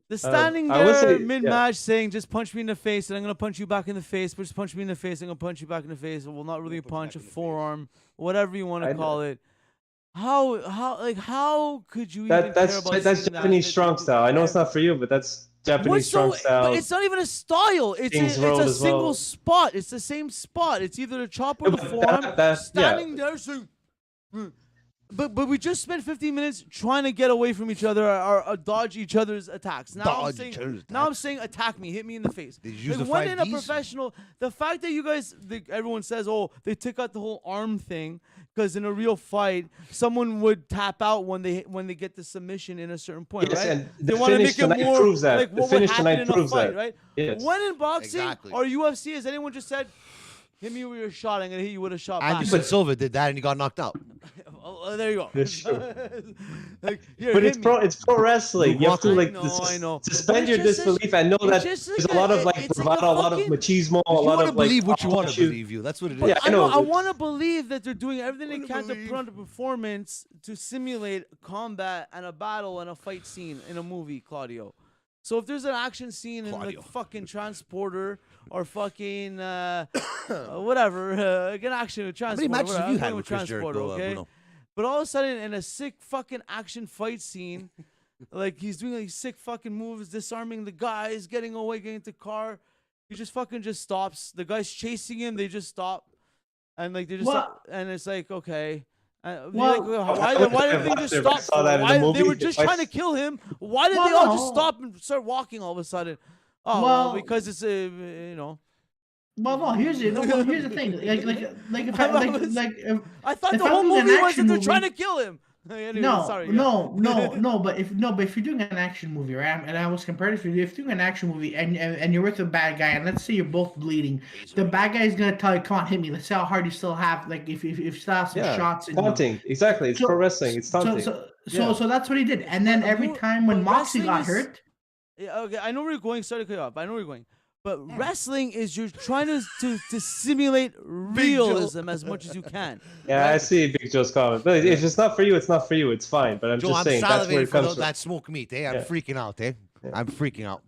The standing there mid-match saying, just punch me in the face and I'm going to punch you back in the face. But just punch me in the face, I'm going to punch you back in the face. Well, not really a punch, a forearm, whatever you want to call it. How could you even care about that's Japanese strong style. I know it's not for you, but that's Japanese strong style. But it's not even a style. It's a single spot. It's the same spot. It's either a chop or the forearm. Standing there saying... But we just spent 15 minutes trying to get away from each other or dodge each other's attacks. Now I'm saying attack me, hit me in the face. Did you use Like, the when 5 in a Ds? professional, the fact that you guys, everyone says, oh, they took out the whole arm thing because in a real fight, someone would tap out when they get the submission in a certain point, Yes, right? and They the want to finish make it tonight more proves that. like The what finish would happen tonight in a proves fight, that. right? Yes. When in boxing Exactly. or UFC, has anyone just said, hit me with your shot, I'm going to hit you with a shot back? Anderson Silva did that and he got knocked out. Oh, there you go. That's true. Like, here, But hit it's pro wrestling. You have to like I know. suspend But your it's just disbelief and know it's that just there's like a lot of it's like bravado, a a lot of fucking- machismo, a You lot want to of like believe what you want to offshoot. believe you. That's what it is. Yeah, I know. I want to believe that they're doing everything they can to believe. put on a performance to simulate combat and a battle and a fight scene in a movie, Claudio. So if there's an action scene in like fucking Transporter or fucking whatever, like an action with How Transporter. many matches whatever, have you I'm had going with Chris Transporter, Jericho, okay? Bruno? But all of a sudden, in a sick fucking action fight scene, like he's doing like sick fucking moves, disarming the guys, getting away, getting into car. He just fucking just stops. The guys chasing him, they just stop, and like they just stop, and it's like okay. Well, Why did they just stop? saw that in the Why, they movie. were just trying to kill him. Why did Well, they all no. just stop and start walking all of a sudden? Oh, Well- because it's you know. Well, no. Here's the thing. Like if I if, I thought If the I'm whole doing an movie was that action they're movie- trying to kill him. Anyway, no, sorry, yeah. no. But if you're doing an action movie, right? And I was comparing if you're doing an action movie and you're with a bad guy, and let's say you're both bleeding, the bad guy is gonna tell you, "Come on, hit me. Let's see how hard you still have. Like if you still have some shots in you." Taunting. Exactly. It's So- pro wrestling. It's taunting. So that's what he did. And then every time when but Moxley got wrestling is- hurt, Yeah, okay, I know where you're going. Sorry to cut you off. I know where you're going. But wrestling is you're trying to simulate realism as much as you can. Yeah, I see Big Joe's comment. But if it's not for you, it's not for you. It's fine. But I'm Joe, just I'm saying that's where salivating it for comes from. that smoked meat, eh? I'm Yeah. freaking out, eh? I'm freaking out.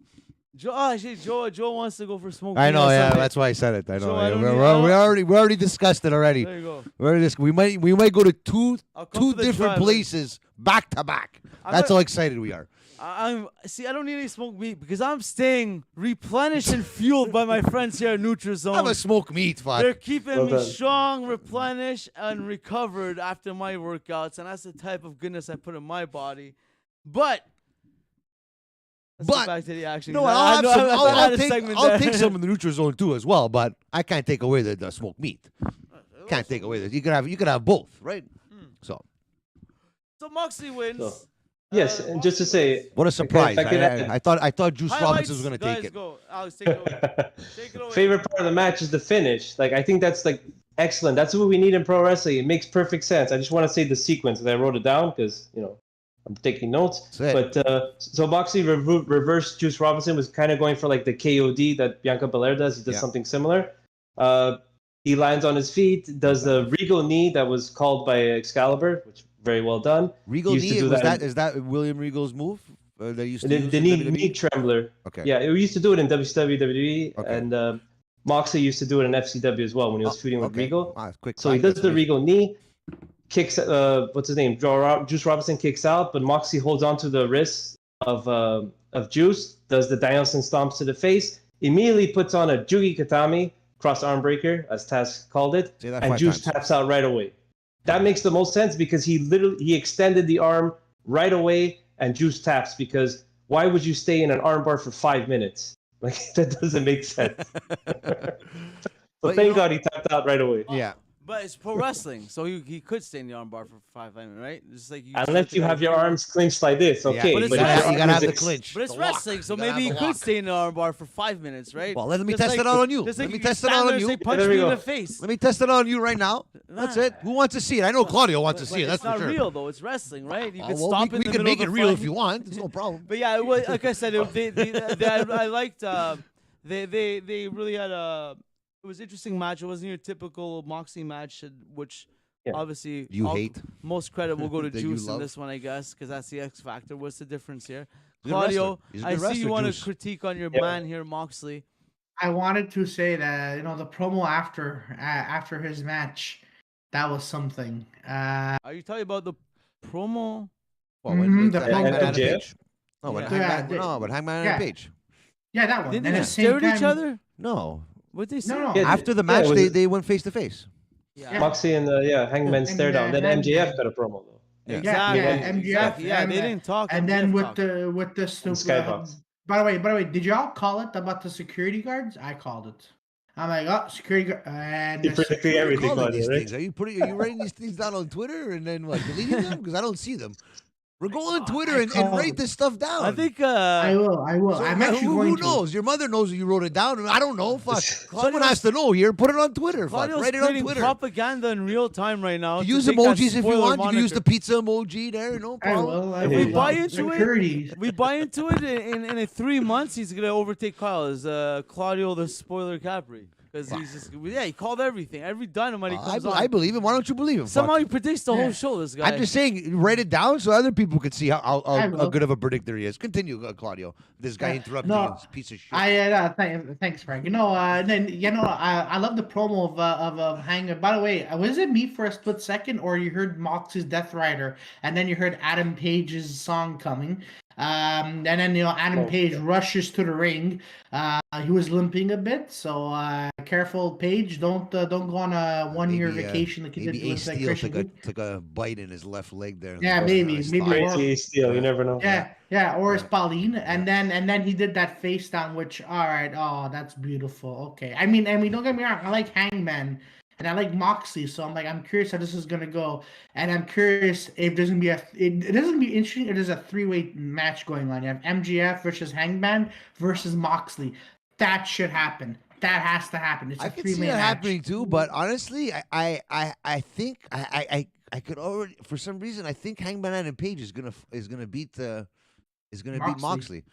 Joe wants to go for smoke. I meat know, on yeah, Sunday. that's why I said it. I know. Joe, I yeah. don't We need- I don't- we already discussed it already. There you go. We might go to two I'll come for the different drive. places back to back. That's how excited we are. I don't need any smoked meat because I'm staying replenished and fueled by my friends here at NutriZone. I'm a smoked meat, They're fuck. keeping Well me done. strong, replenished, and recovered after my workouts, and that's the type of goodness I put in my body. But let's get back to the action. No, I know I had a segment I'll there. take some of the NutriZone too as well, but I can't take away the smoked meat. Can't take away this. You could have both, right? So So Moxley wins. So, yes, and just to say, what a surprise! if I could add- I thought Juice Robinson was going to Guys, take it. Go. Alex, take it away. Take it away. favorite part of the match is the finish. Like I think that's like excellent. That's what we need in pro wrestling. It makes perfect sense. I just want to say the sequence, and I wrote it down because I'm taking notes. Say it. But so Moxley reverse Juice Robinson was kind of going for like the KOD that Bianca Belair does. He does something similar. He lands on his feet, does the Regal knee that was called by Excalibur, which very well done. Regal He used to knee do is that William Regal's move? They used to The, use the in knee, WWE? knee trembler. Okay. Yeah, we used to do it in WCW, WWE, Okay. and Moxley used to do it in FCW as well when he was feuding with Okay. Regal. Ah, quick So he fact, does the that's Regal knee, kicks. What's his name? Juice Robinson kicks out, but Moxley holds onto the wrist of Juice. Does the Danielson stomps to the face. Immediately puts on a Jugi Katami cross arm breaker, as Taz called it, Say that and 5 Juice times. taps out right away. That makes the most sense because he extended the arm right away, and Juice taps because why would you stay in an armbar for 5 minutes? Like that doesn't make sense. But Thank you know- God he tapped out right away. Yeah. But it's pro wrestling, so he could stay in the armbar for 5 minutes, right? Just like you Unless you have your arms clinched like this, okay. But it's if not- your you gotta arm have is the clinch. But it's The lock. wrestling, so You gotta maybe have you the could lock. stay in the armbar for 5 minutes, right? Well, let me Just test like- it out on you. Just Let like me you can test it stand out there on and you. say, punch There we me in go. the face. Let me test it on you right now. That's it. Who wants to see it? I know Claudio wants to But see it. That's it's not for sure. real though. It's wrestling, right? You Oh, could well, stop we in the can middle make of it the real fight. if you want. It's no problem. But yeah, it was, like I said, I liked. They really had a. It was an interesting match. It wasn't your typical Moxley match, which obviously You hate. Most credit will go to That you Juice in love. this one, I guess, because that's the X factor. What's the difference here? He's a Claudio, wrestler. He's a I good see wrestler, you want to Juice. critique on your Yeah. man here, Moxley. I wanted to say that the promo after his match, that was something. Are you talking about the promo? Well, Mhm, the the Hangman Hangman and Page. Page. No, when Yeah. Hangman, Yeah, no, but Hangman yeah. and Page. Yeah, that one. Didn't And they at the same stare at each time- other? No. What they say? No. Yeah, After the yeah, match, it was- they went face to face. Yeah. Moxley and Hangman stare down. Then MJF got a promo though. Yeah. Exactly. MJF. Exactly. Yeah, they didn't talk. And then MJF with talked. the And stupid. Skybox. By the way, did y'all call it about the security guards? I called it. I'm like, oh, security guard. And You the predicted security- everything. Calling Claudio, these right? things. Are you writing these things down on Twitter and then what, deleting them? Because I don't see them. We're going on Twitter and write this stuff down. I think. I will. So, I'm actually going who to. knows? Your mother knows that you wrote it down. I don't know. Fuck. Someone Claudio's- has to know here. Put it on Twitter. Fuck. Claudio's Write it on creating Twitter. propaganda in real time right now. You to use take that emojis if you spoiler want. You can use the moniker. pizza emoji there. No I problem. will. I If will. we buy into it- Security. We buy into it in 3 months. He's gonna overtake Kyle as Claudio the spoiler Capri because he's just he called everything. Every Dynamite he comes on. I believe him. Why don't you believe him? Somehow Fuck. he predicts the whole show. This guy. I'm just saying, write it down so other people could see how will. good of a predictor he is. Continue, Claudio. This guy interrupting no, you, this piece of shit. Thanks, Frank. I love the promo of Hangman. By the way, was it me for a split second, or you heard Mox's Death Rider, and then you heard Adam Page's song coming, and then Adam Page rushes to the ring. He was limping a bit, so careful, Page. Don't go on a 1-year vacation like you did maybe with Ace Christian. Steel took a bite in his left leg there. Yeah, maybe. Crazy Steel. You never know. Yeah, or it's Pauline, and then he did that face down, which all right, oh, that's beautiful. Okay, I mean, don't get me wrong, I like Hangman and I like Moxley, so I'm curious how this is gonna go, and I'm curious if there's gonna be it doesn't be interesting. It is a 3-way match going on. You have MGF versus Hangman versus Moxley. That should happen. That has to happen. It's I a can 3-way see it match. happening too, but honestly, I think I could already, for some reason, I think Hangman Adam Page is gonna beat beat Moxley.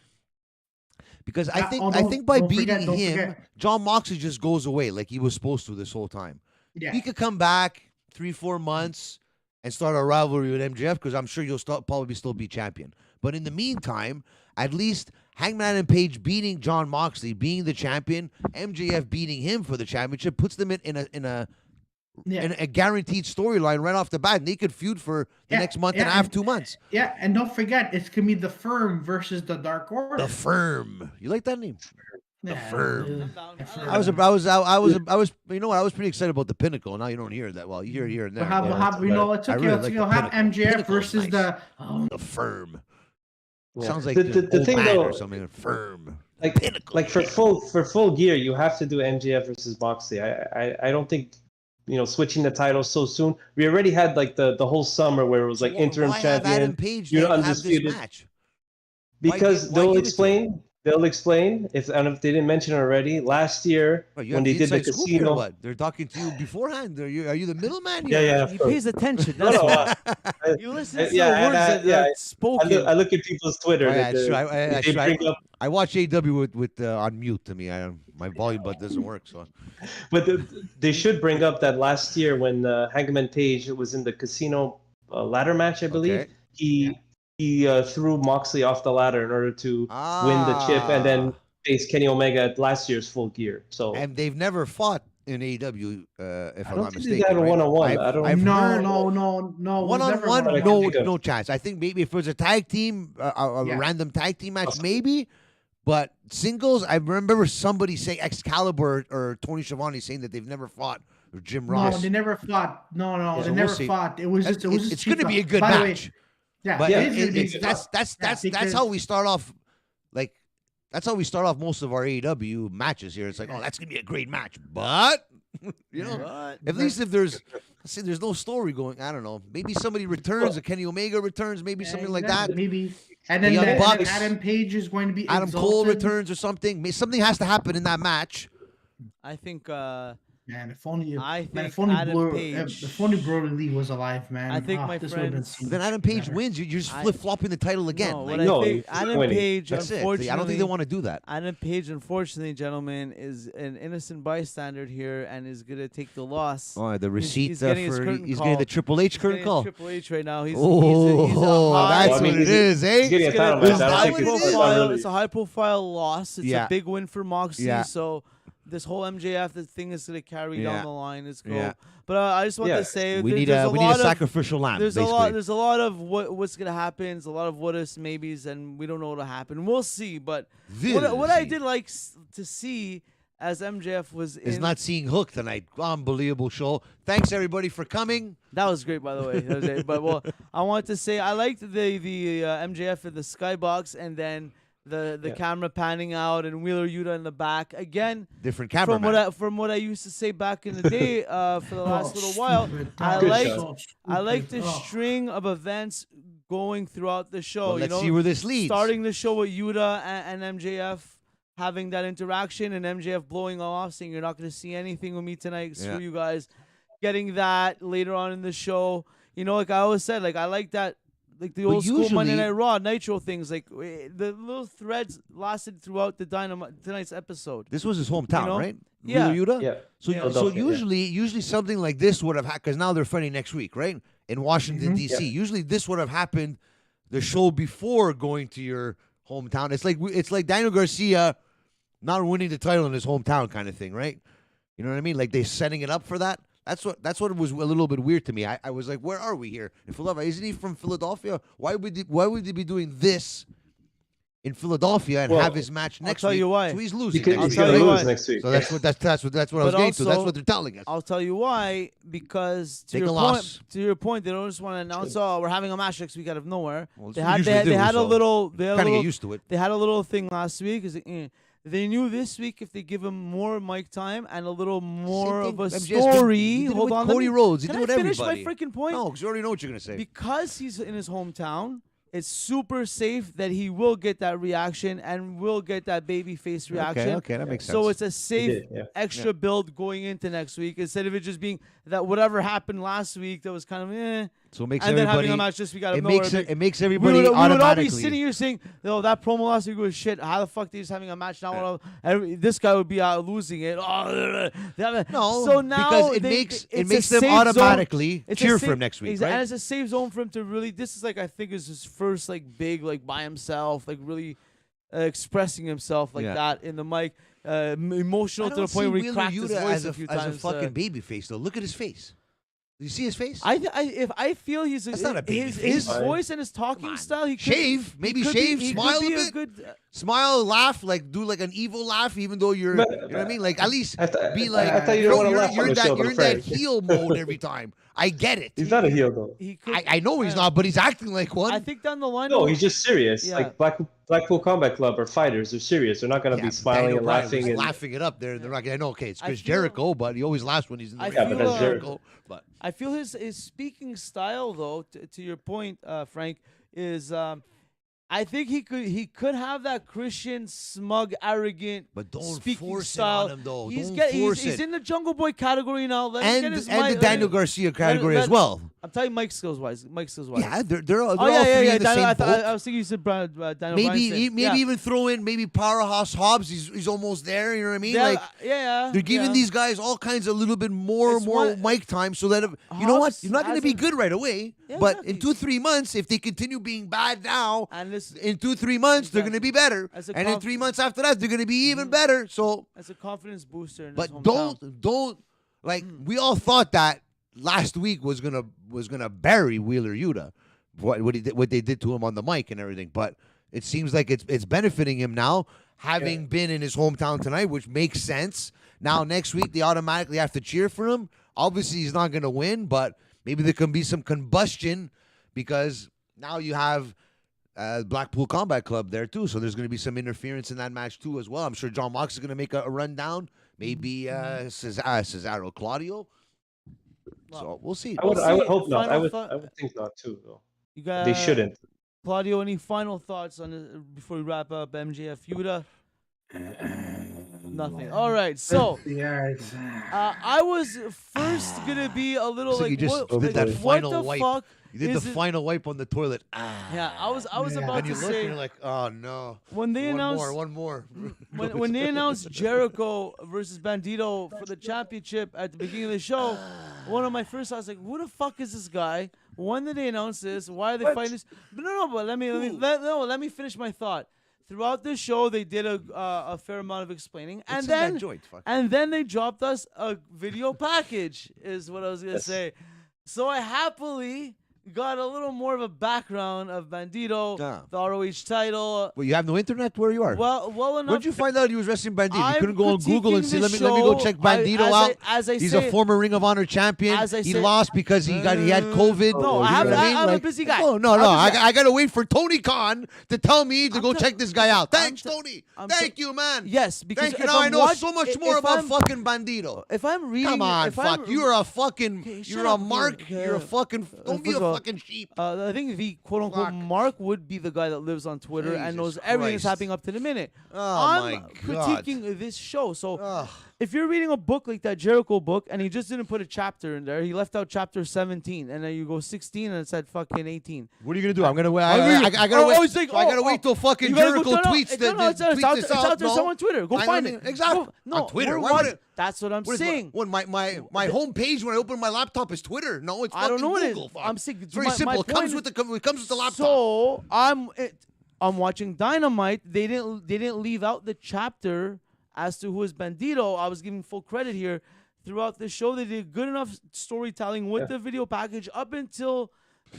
Because I think by beating him, John Moxley just goes away like he was supposed to this whole time. Yeah. He could come back 3-4 months and start a rivalry with MJF because I'm sure you'll probably still be champion. But in the meantime, at least Hangman and Page beating John Moxley, being the champion, MJF beating him for the championship puts them in a guaranteed storyline right off the bat, and they could feud for the next month and a half, 2 months. Yeah, and don't forget, it's gonna be the Firm versus the Dark Order. The Firm. You like that name? The Firm. I was You know what? I was pretty excited about the Pinnacle. Now you don't hear that. Well, you hear it here and there. It's I okay. really Let's like go the have Pinnacle. MJF Pinnacle is versus nice. the. The Firm. Yeah. Sounds like the thing though, or something. Firm. like for full gear, you have to do MJF versus Moxley. I don't think switching the titles so soon. We already had like the whole summer where it was like interim Why have Adam champion. Page You're then have undisputed. this match? Because Why they'll give it to explain. They'll explain if they didn't mention it already. Last year You when have they did the inside scoop here or casino. what? They're talking to you beforehand. Are you the middleman Yeah, here? yeah. He of course. pays attention. No, That's no, why. You listen to the yeah, words and, that's spoken. I look at people's Twitter. Oh, yeah, that, it's true. they bring up, I watch AW with on mute to me. My volume button doesn't work. So but they should bring up that last year when Hangman Page was in the casino ladder match, I believe. Okay. He threw Moxley off the ladder in order to win the chip, and then face Kenny Omega at last year's Full Gear. So and they've never fought in AEW, if I'm don't not think mistaken. they had a right? one-on-one. I've I've heard No. one-on-one, I can think of. no chance. I think maybe if it was a tag team, a Yeah. random tag team match, maybe. But singles, I remember somebody saying Excalibur or Tony Schiavone saying that they've never fought, or Jim Ross. No, they never fought. No, Yeah, they so never we'll see. fought. It was just. It was just. It's going to cheap. be a good By the way, match. yeah, But Yeah, it is gonna be that's because- how we start off. Like that's how we start off most of our AEW matches here. It's like, oh, that's gonna be a great match, but at least if there's no story going. I don't know. Maybe somebody returns, or Kenny Omega returns, maybe something like that. Maybe. And then, Young and Bucks. Adam Page is going to be Adam exalted. Cole returns or something. Something has to happen in that match. I think. Man, if only I man, think if only Adam Page- if only Brody Lee was alive, man. I think my this would've been friends- seen Then Adam Page better. wins. You're just I- flip flopping the title again. No, Like, what No, I think he's Adam winning. Page, that's it. unfortunately, I don't think they want to do that. Adam Page, unfortunately, gentlemen, is an innocent bystander here and is gonna take the loss. Oh, the receipt he's getting his for curtain he's call. getting the Triple H He's curtain getting call. Triple H right now. He's Oh, he's a high, that's I mean, what it he's is, eh? getting a it's title gonna- match. it's a I don't high think it's profile. really. It's a high profile loss. It's Yeah. a big win for Moxley. Yeah. So this whole MJF thing is gonna carry Yeah. down the line. It's cool. Yeah. But I just want Yeah. to say We there- need there's a lot of- sacrificial lamb. There's basically. there's a lot of what's gonna happen. There's a lot of what ifs, maybes, and we don't know what'll happen. We'll see. But what I did like to see as MJF was in. is not seeing Hook tonight. Unbelievable show. Thanks everybody for coming. That was great, by the way. That was great. But well, I want to say I liked the MJF in the skybox, and then the camera panning out and Wheeler Yuta in the back again. Different camera. From what I used to say back in the day, for the last little while, I liked the string of events going throughout the show. Well, let's see where this leads. Starting the show with Yuta and MJF having that interaction, and MJF blowing off, saying you're not going to see anything with me tonight. Screw you guys. Getting that later on in the show, like I always said, like I like that, like the old school Monday Night Raw Nitro things. Like the little threads lasted throughout the Dynamite tonight's episode. This was his hometown, right? Yeah. Yuta? Yeah. So usually something like this would have happened, because now they're fighting next week, right? In Washington D.C. Yeah. Usually this would have happened the show before going to your hometown. It's like Daniel Garcia not winning the title in his hometown kind of thing, right? You know what I mean? Like they're setting it up for that. That's what was a little bit weird to me. I was like, where are we here in Philadelphia? Isn't he from Philadelphia? Why would he be doing this in Philadelphia and have his match next week? I'll tell you why. So he's losing. He's going to lose next week. So that's what I was getting to. That's what they're telling us. I'll tell you why. Because to your point, they don't just want to announce, we're having a match next week out of nowhere. Well, they had a little get used to it. They had a little thing last week. They knew this week if they give him more mic time and a little more of a story. Hold on, Cody Rhodes. He did can I with finish everybody. my freaking point? No, because you already know what you're gonna say. Because he's in his hometown, it's super safe that he will get that reaction and will get that baby face reaction. Okay, that makes sense. So it's a safe extra build going into next week instead of it just being that whatever happened last week that was kind of So it makes and everybody. then having a match this week out of It nowhere. makes it makes everybody we would all automatically. be sitting here saying, that promo last week was shit. How the fuck they just having a match now? This guy would be out losing it. No, so now because it makes them automatically cheer for him next week, And right? it's a safe zone for him to really. This is I think is his first big by himself, really expressing himself that in the mic. Emotional to the point where he cracked his voice a few times. As a fucking baby face, though. Look at his face. Do you see his face? I feel he's That's not a baby his face. voice and his talking style. He could, shave, maybe shave, smile a bit. Smile, laugh, do an evil laugh, even though you're, you know what I mean? At least be like, I thought you don't want to laugh on the show, you're in that heel mode every time. I get it. He's not a heel though. I know he's not, but he's acting like one. I think down the line. No, he's just serious. Yeah. Like Blackpool Combat Club are fighters. They're serious. They're not going to be smiling and laughing. And laughing it up. They're not going to know. Okay, it's Chris Jericho, but he always laughs when he's in the ring. but that's Jericho. But I feel his speaking style, though, to your point, Frank, is I think he could have that Christian, smug, arrogant, but don't speaking force style. it on him, though. He's He's in the Jungle Boy category now. Let him get his and the Daniel Garcia category as well. I'm telling you, Mike skills wise. Yeah, they're all yeah. in the same boat. I was thinking you said Daniel Maybe even throw in Powerhouse Hobbs. He's almost there. You know what I mean? They're giving these guys all kinds of little bit more mic time, so that you know what, you're not going to be good right away. But in 2-3 months, if they continue being bad now, in 2-3 months they're going to be better, and in 3 months after that they're going to be even better. So as a confidence booster. But don't we all thought that last week was gonna bury Wheeler Yuta, what they did to him on the mic and everything. But it seems like it's benefiting him now, having been in his hometown tonight, which makes sense. Now next week they automatically have to cheer for him. Obviously he's not gonna win, but maybe there can be some combustion because now you have Blackpool Combat Club there too, so there's going to be some interference in that match too as well. I'm sure John Mox is going to make a run down. Maybe Cesaro Claudio. So we'll see. I would hope not. I would think not too, though. They shouldn't. Claudio, any final thoughts on it before we wrap up MJF Yuta? Nothing. All right, so I was first gonna be a little so like, you just what, did that like, final what the wipe. fuck? You did the final wipe on the toilet. Yeah, I was about And to you look and say you're like, oh no. when they announced one more. when they announced Jericho versus Bandido for the championship at the beginning of the show, one of my first thoughts was like, who the fuck is this guy? When did they announce this? Why are they fighting this? But but let me finish my thought. Throughout the show, they did a fair amount of explaining, and then they dropped us a video package. Is what I was gonna say. So I happily got a little more of a background of Bandido, Yeah. the ROH title. Well, you have no internet where you are. Well enough. Where'd you find out he was wrestling Bandido? You I'm couldn't go on Google and critiquing see. the Let me go show. check Bandido out. He's a former Ring of Honor champion. He lost because he had COVID. No, You know what I mean? I'm a Like, busy guy. No. I gotta wait for Tony Khan to tell me to go check this guy out. Thanks, Tony. Thank you, man. Yes, because Thank you. if Now I I'm know so much more if about I'm- fucking Bandido. If I'm reading, Come on, if I'm- fuck. You're a fucking. Okay, shut You're a up, mark. dude. You're a fucking. Don't be first a of all, fucking sheep. I think the quote unquote Fuck. Mark would be the guy that lives on Twitter and knows Jesus everything that's Christ. happening up to the minute. Oh, I'm my God. critiquing this show. So Ugh. if you're reading a book like that Jericho book and he just didn't put a chapter in there, he left out chapter 17, and then you go 16 and it said fucking 18. What are you gonna do? I'm gonna wait. I gotta wait. it's like, I gotta wait till fucking you gotta Jericho go- tweets it's out this out. there somewhere on Twitter. Go find it. Exactly. No, On Twitter. we're Why would watching- it? That's what I'm What is saying. What my homepage when I open my laptop is Twitter? No, it's I don't fucking know what it Google. is. Fuck. I'm saying It's very my simple. It comes point with the laptop. So I'm watching Dynamite. They didn't leave out the chapter as to who is Bandido. I was giving full credit here. Throughout the show, they did good enough storytelling with the video package up until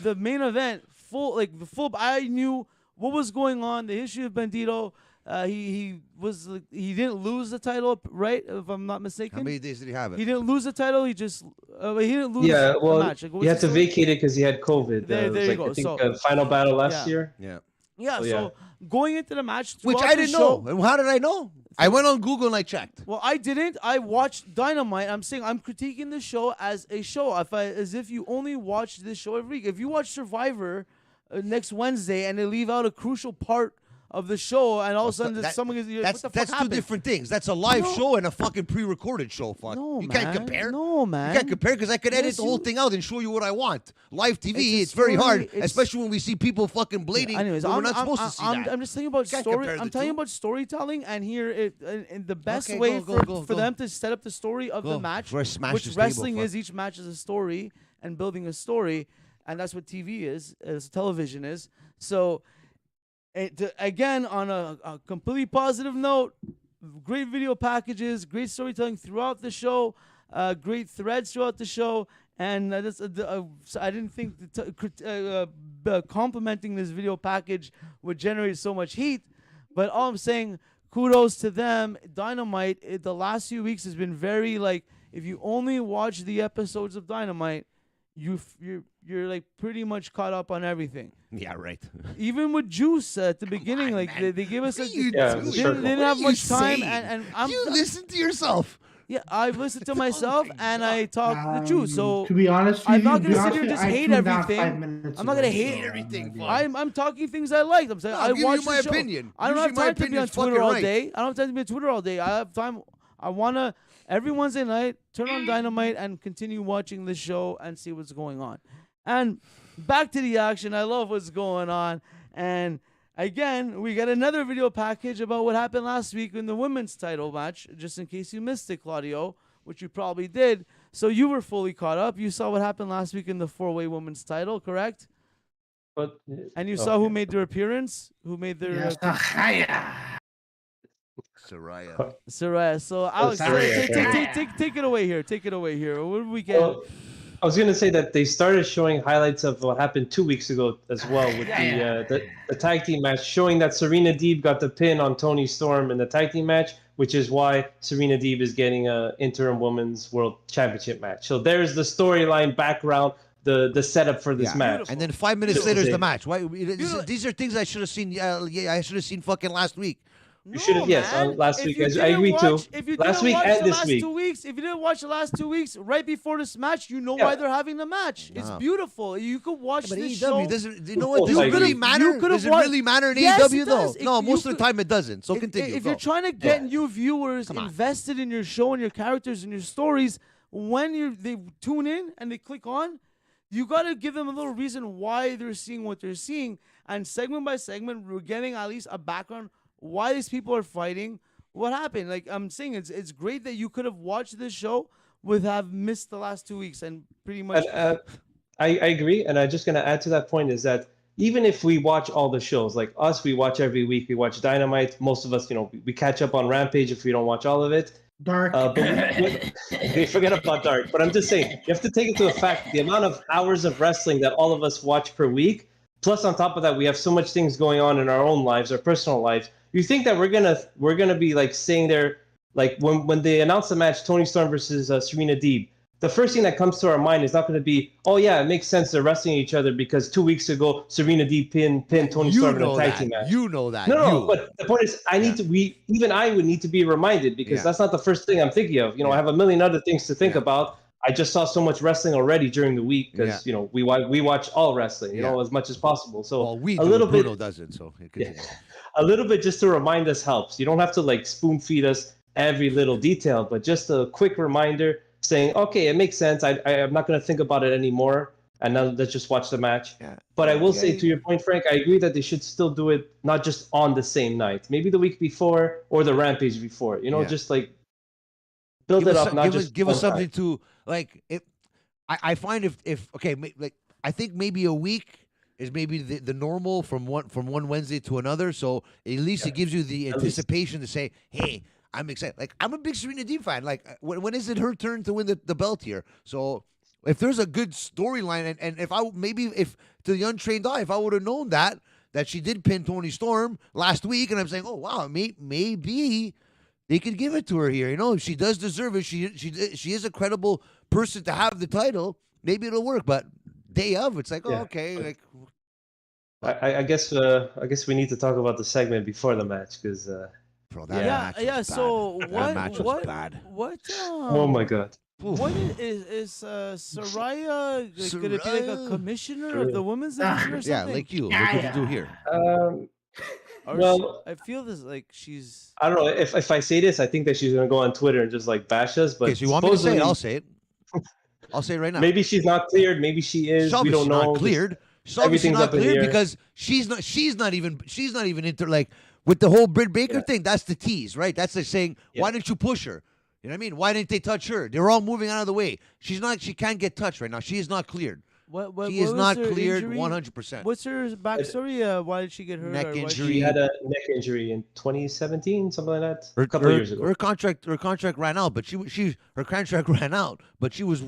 the main event. I knew what was going on. The history of Bandido. He didn't lose the title, right? If I'm not mistaken. How many days did he have it? He didn't lose the title. He just he didn't lose. Yeah, well, the match. Like, what he was had to the story? vacate it because he had COVID. There It was you go. I think So- final battle last Yeah. year. Yeah. Yeah, Oh, so going into the match, Which throughout I the didn't show- know. And how did I know? I went on Google and I checked. Well, I didn't. I watched Dynamite. I'm saying I'm critiquing the show as a show. As if you only watch this show every week. If you watch Survivor next Wednesday and they leave out a crucial part of the show, and all of a sudden someone is what the fuck That's two happened? different things. That's a live No. show and a fucking pre-recorded show. Fuck. No, you man. can't compare. No, man. You can't compare because I could edit Yes, the whole you- thing out and show you what I want. Live TV, It's it's, a very story, hard, it's- especially when we see people fucking blading. Anyways, we're not supposed to see that. I'm just telling you about Can't story. compare the I'm telling you two. about storytelling, and here, and the best Okay, way go, for go. them to set up the story of the Go. match, Before I smash which this table, wrestling fuck. is. Each match is a story and building a story, and that's what TV is, as television is. So, again, on a completely positive note, great video packages, great storytelling throughout the show, great threads throughout the show, and so I didn't think complimenting this video package would generate so much heat. But all I'm saying, kudos to them. Dynamite, the last few weeks has been very like, if you only watch the episodes of Dynamite, you're like pretty much caught up on everything. Yeah, right. Even with Juice at the beginning, on, like man. they gave us What a, are you Yeah, doing? the they circle. didn't What have are you much time, saying? and I'm You listen to yourself. yeah, I've listened to myself my and I talk the truth. So to be honest, I'm with not you, gonna to sit be here and just honest, I hate tuned out everything. 5 minutes I'm not gonna ago, hate so, everything, yeah. fuck. I'm talking things I liked. I'm saying No, I I'm giving watch you my the show. opinion. I don't Usually have my time to be on opinion's Twitter fucking all right. day. I don't have time to be on Twitter all day. I have time. I wanna every Wednesday night turn on Dynamite and continue watching the show and see what's going on. And back to the action. I love what's going on. And again, we got another video package about what happened last week in the women's title match. Just in case you missed it, Claudio, which you probably did. So you were fully caught up. You saw what happened last week in the 4-way women's title, correct? But And you saw who made their appearance? Who made their Yes, Saraya. Saraya. Saraya. So Alex, Saraya, take it away here. Take it away here. What did we get? Well, I was gonna say that they started showing highlights of what happened 2 weeks ago as well with the tag team match, showing that Serena Deeb got the pin on Toni Storm in the tag team match, which is why Serena Deeb is getting a interim women's world championship match. So there's the storyline background, the setup for this match. And then 5 minutes Beautiful later is the thing. match. Why? These are things I should have seen. I should have seen fucking last week. You should have, yes, man. last If week. you I didn't agree too. watch- If you Last didn't week watch and the this last week. 2 weeks, if you didn't watch the last 2 weeks, right before this match, you know Yeah. why they're having the match. It's Wow. beautiful. You could watch But this AEW show. doesn't. You know what? Does You it really could've- matter? you could've Does it watched- really matter in Yes, AEW it though? does. No, You most of could- the time it doesn't. So continue. If Go. you're trying to get Yeah. new viewers Come on. invested in your show and your characters and your stories, when they tune in and they click on, you got to give them a little reason why they're seeing what they're seeing. And segment by segment, we're getting at least a background why these people are fighting. What happened? Like I'm saying, it's great that you could have watched this show without missed the last 2 weeks and pretty much. I agree, and I'm just gonna add to that point is that even if we watch all the shows, like us, we watch every week. We watch Dynamite. Most of us, we catch up on Rampage if we don't watch all of it. Dark. But they forget about Dark. But I'm just saying, you have to take into effect the amount of hours of wrestling that all of us watch per week. Plus, on top of that, we have so much things going on in our own lives, our personal lives. You think that we're gonna be like sitting there, like when they announce the match, Toni Storm versus Serena Deeb. The first thing that comes to our mind is not going to be, oh yeah, it makes sense they're wrestling each other because 2 weeks ago Serena Deeb pinned Toni Storm in a tag team match. You know that. No, but the point is, I would need to be reminded because that's not the first thing I'm thinking of. I have a million other things to think about. I just saw so much wrestling already during the week because we watch all wrestling, as much as possible. So Bruno doesn't. So a little bit just to remind us helps. You don't have to like spoon feed us every little detail, but just a quick reminder saying, okay, it makes sense. I'm not going to think about it anymore. And now let's just watch the match. Yeah. But I will say, to your point, Frank, I agree that they should still do it not just on the same night, maybe the week before or the Rampage before. Just like build it up. Give us something to like. I find if like I think maybe a week is maybe the normal from one Wednesday to another. So at least it gives you the anticipation to say, hey, I'm excited. Like, I'm a big Serena Deeb fan. Like, when is it her turn to win the belt here? So if there's a good storyline, and if to the untrained eye, if I would have known that she did pin Toni Storm last week, and I'm saying, oh wow, maybe they could give it to her here. If she does deserve it, she is a credible person to have the title. Maybe it'll work. But day of, it's like, okay, like. I guess we need to talk about the segment before the match because. Bro, that match was bad. So that match was bad. Oh my God. What is Saraya going to be like a commissioner of the women's division or something? Yeah, like you. What did you do here? Well, I feel this like she's. I don't know if I say this, I think that she's going to go on Twitter and just like bash us. But so you want me to say it? I'll say it. I'll say it right now. Maybe she's not cleared. Maybe she is. We don't know. Not cleared. Everything's not cleared because she's not even into like. With the whole Britt Baker thing, that's the tease, right? That's like saying, why didn't you push her? You know what I mean? Why didn't they touch her? They're all moving out of the way. She can't get touched right now. She is not cleared. She is not cleared 100%. What's her backstory? Why did she get hurt? Neck injury. She had a neck injury in 2017, something like that. A couple of years ago. Her contract ran out, but her contract ran out, but she was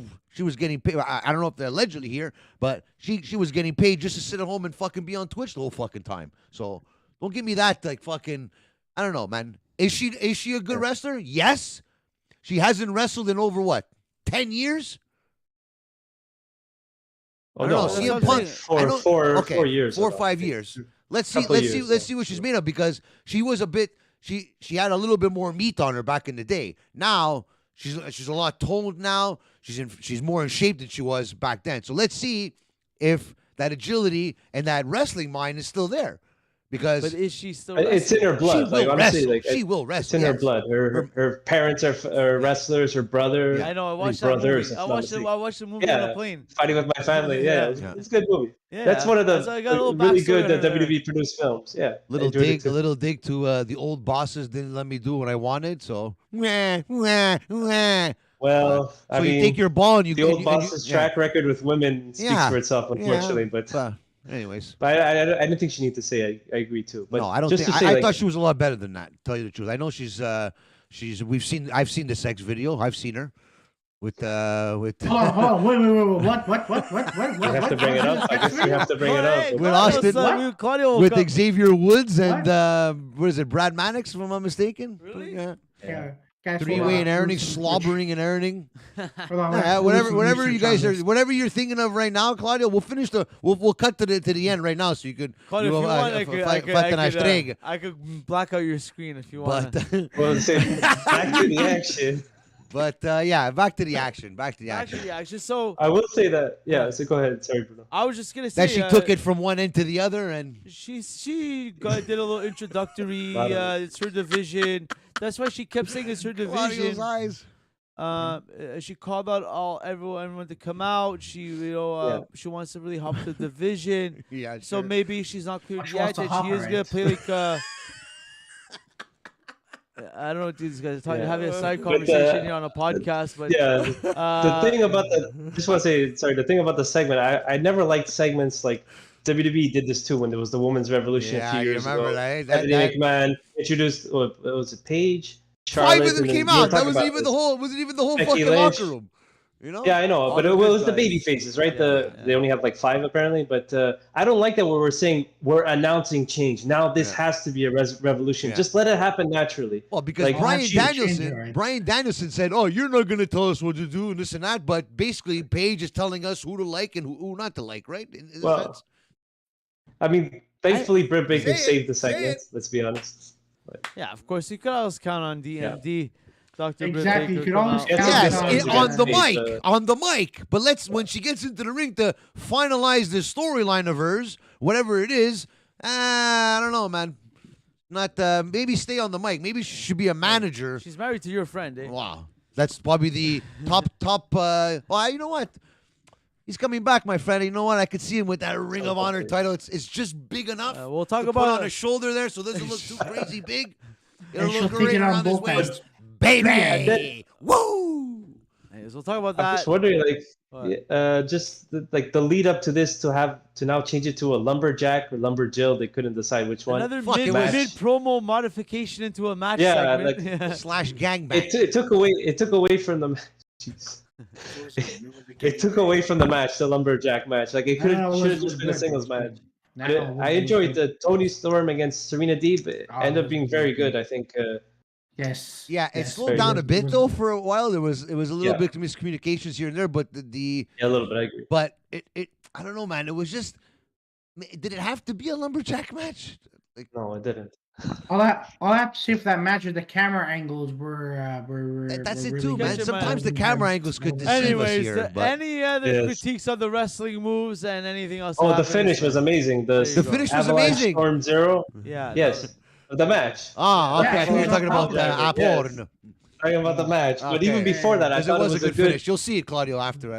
getting paid. I don't know if they're allegedly here, but she was getting paid just to sit at home and fucking be on Twitch the whole fucking time. So. Don't give me that like fucking. I don't know, man. Is she a good wrestler? Yes. She hasn't wrestled in over 10 years. Oh no, CM Punk. 4 years. 4 or 5 years. Let's see what she's made of because she was a bit. She had a little bit more meat on her back in the day. Now she's a lot toned now. She's more in shape than she was back then. So let's see if that agility and that wrestling mind is still there. But is she still? It's in her blood. She will wrestle. It's in her blood. Her parents are wrestlers. Her brother. Yeah, I know. I watched that movie. I watched the movie on a plane. Fighting with my family. Yeah, it's a good movie. Yeah, that's one of the really good WWE produced films. Yeah. Little dig to the old bosses didn't let me do what I wanted. So. Well, so you take your ball and the old boss's track record with women speaks for itself, unfortunately. But. Anyways, but I don't think she needs to say I agree too. But no, I don't think. I thought she was a lot better than that. To tell you the truth, I know she's. I've seen the sex video. I've seen her with. Hold on, wait, what? You have to bring it up. I guess you have to bring it up. With Austin, with Xavier Woods and what is it, Brad Mannix, if I'm not mistaken? Really? Yeah. Three-way and everything, slobbering and everything. Whatever you guys are, whatever you're thinking of right now, Claudio, we'll finish we'll cut to the end right now, so you could. Claudio, if you want, I could black out your screen if you want. Well, back to the action. But back to the action. So I will say that. Yeah. So go ahead. Sorry, Bruno. I was just gonna say that she took it from one end to the other, and she did a little introductory. It's her division. That's why she kept saying it's her division. Eyes. She called out everyone to come out. She she wants to really help the division. Yeah. So maybe she's not clear yet that she is gonna play like. I don't know what these guys are talking. Having a side conversation here on a podcast, but the thing about the thing about the segment, I never liked segments like WWE did this too when there was the Women's Revolution a few years ago. That, Stephanie McMahon introduced, was it Paige? Charlotte, 5 of them and then came we were out. That talking wasn't about even this. the whole Becky fucking Lynch. locker room. You know? Yeah, I know, All but the it good was the guys. baby faces, right? Yeah. They only have like 5 apparently, but I don't like that where we're saying we're announcing change. Now this has to be a revolution. Yeah. Just let it happen naturally. Well, because Like, Brian she- Danielson, right? Brian Danielson said, "Oh, you're not going to tell us what to do and this and that," but basically, Paige is telling us who to like and who not to like, right? In a Well, sense. I mean, thankfully Britt Baker Say it, saved the say segment. it. Let's be honest. Yeah, of course. You could always count on DMD. Dr. Britt Exactly, you Baker could come always out. count Yes, on Yes, on the against mic, Paige, on the mic. But when she gets into the ring to finalize this storyline of hers, whatever it is, I don't know, man. Not maybe stay on the mic. Maybe she should be a manager. She's married to your friend, eh? Wow, that's probably the top. Well, you know what? He's coming back, my friend. You know what? I could see him with that Ring of Honor title. It's just big enough. We'll talk to about put on his shoulder there, so it doesn't look too crazy big. It'll And she'll look take great it on around his both waist, ends. baby. Woo! Anyways, we'll talk about I'm that. just wondering, like, What? just the lead up to this to now change it to a lumberjack or lumberjill. They couldn't decide which one. Another Fuck, it mid was- promo modification into a match Yeah, segment. like- Yeah. Slash gangbang. It took away from the jeez. It took away from the match, the lumberjack match. Like, it should have just been a singles match. But I enjoyed the Toni Storm against Serena Deeb. It ended up being very good. I think. Yes. Yeah, it yes. slowed down a bit though for a while. It was a little Yeah. bit of miscommunications here and there, but Yeah, a little bit. I agree. but it I don't know, man. It was just, did it have to be a lumberjack match? Like, No, it didn't. All I have to say for that match is the camera angles were that's were it really too, good. man. Gotcha, Sometimes the man. camera angles could deceive us Anyways, here. But any other Yes. critiques on the wrestling moves and anything else? Oh, the happened? finish was amazing. There you the go. finish was Avalanche amazing. Storm Zero. Yeah. Yes, the match. Ah, okay. Yeah, I thought you were she talking was about on top. Aporn. Talking about the match, but Okay. even before that, I Because thought it was a good good. finish. You'll see it, Claudio, after.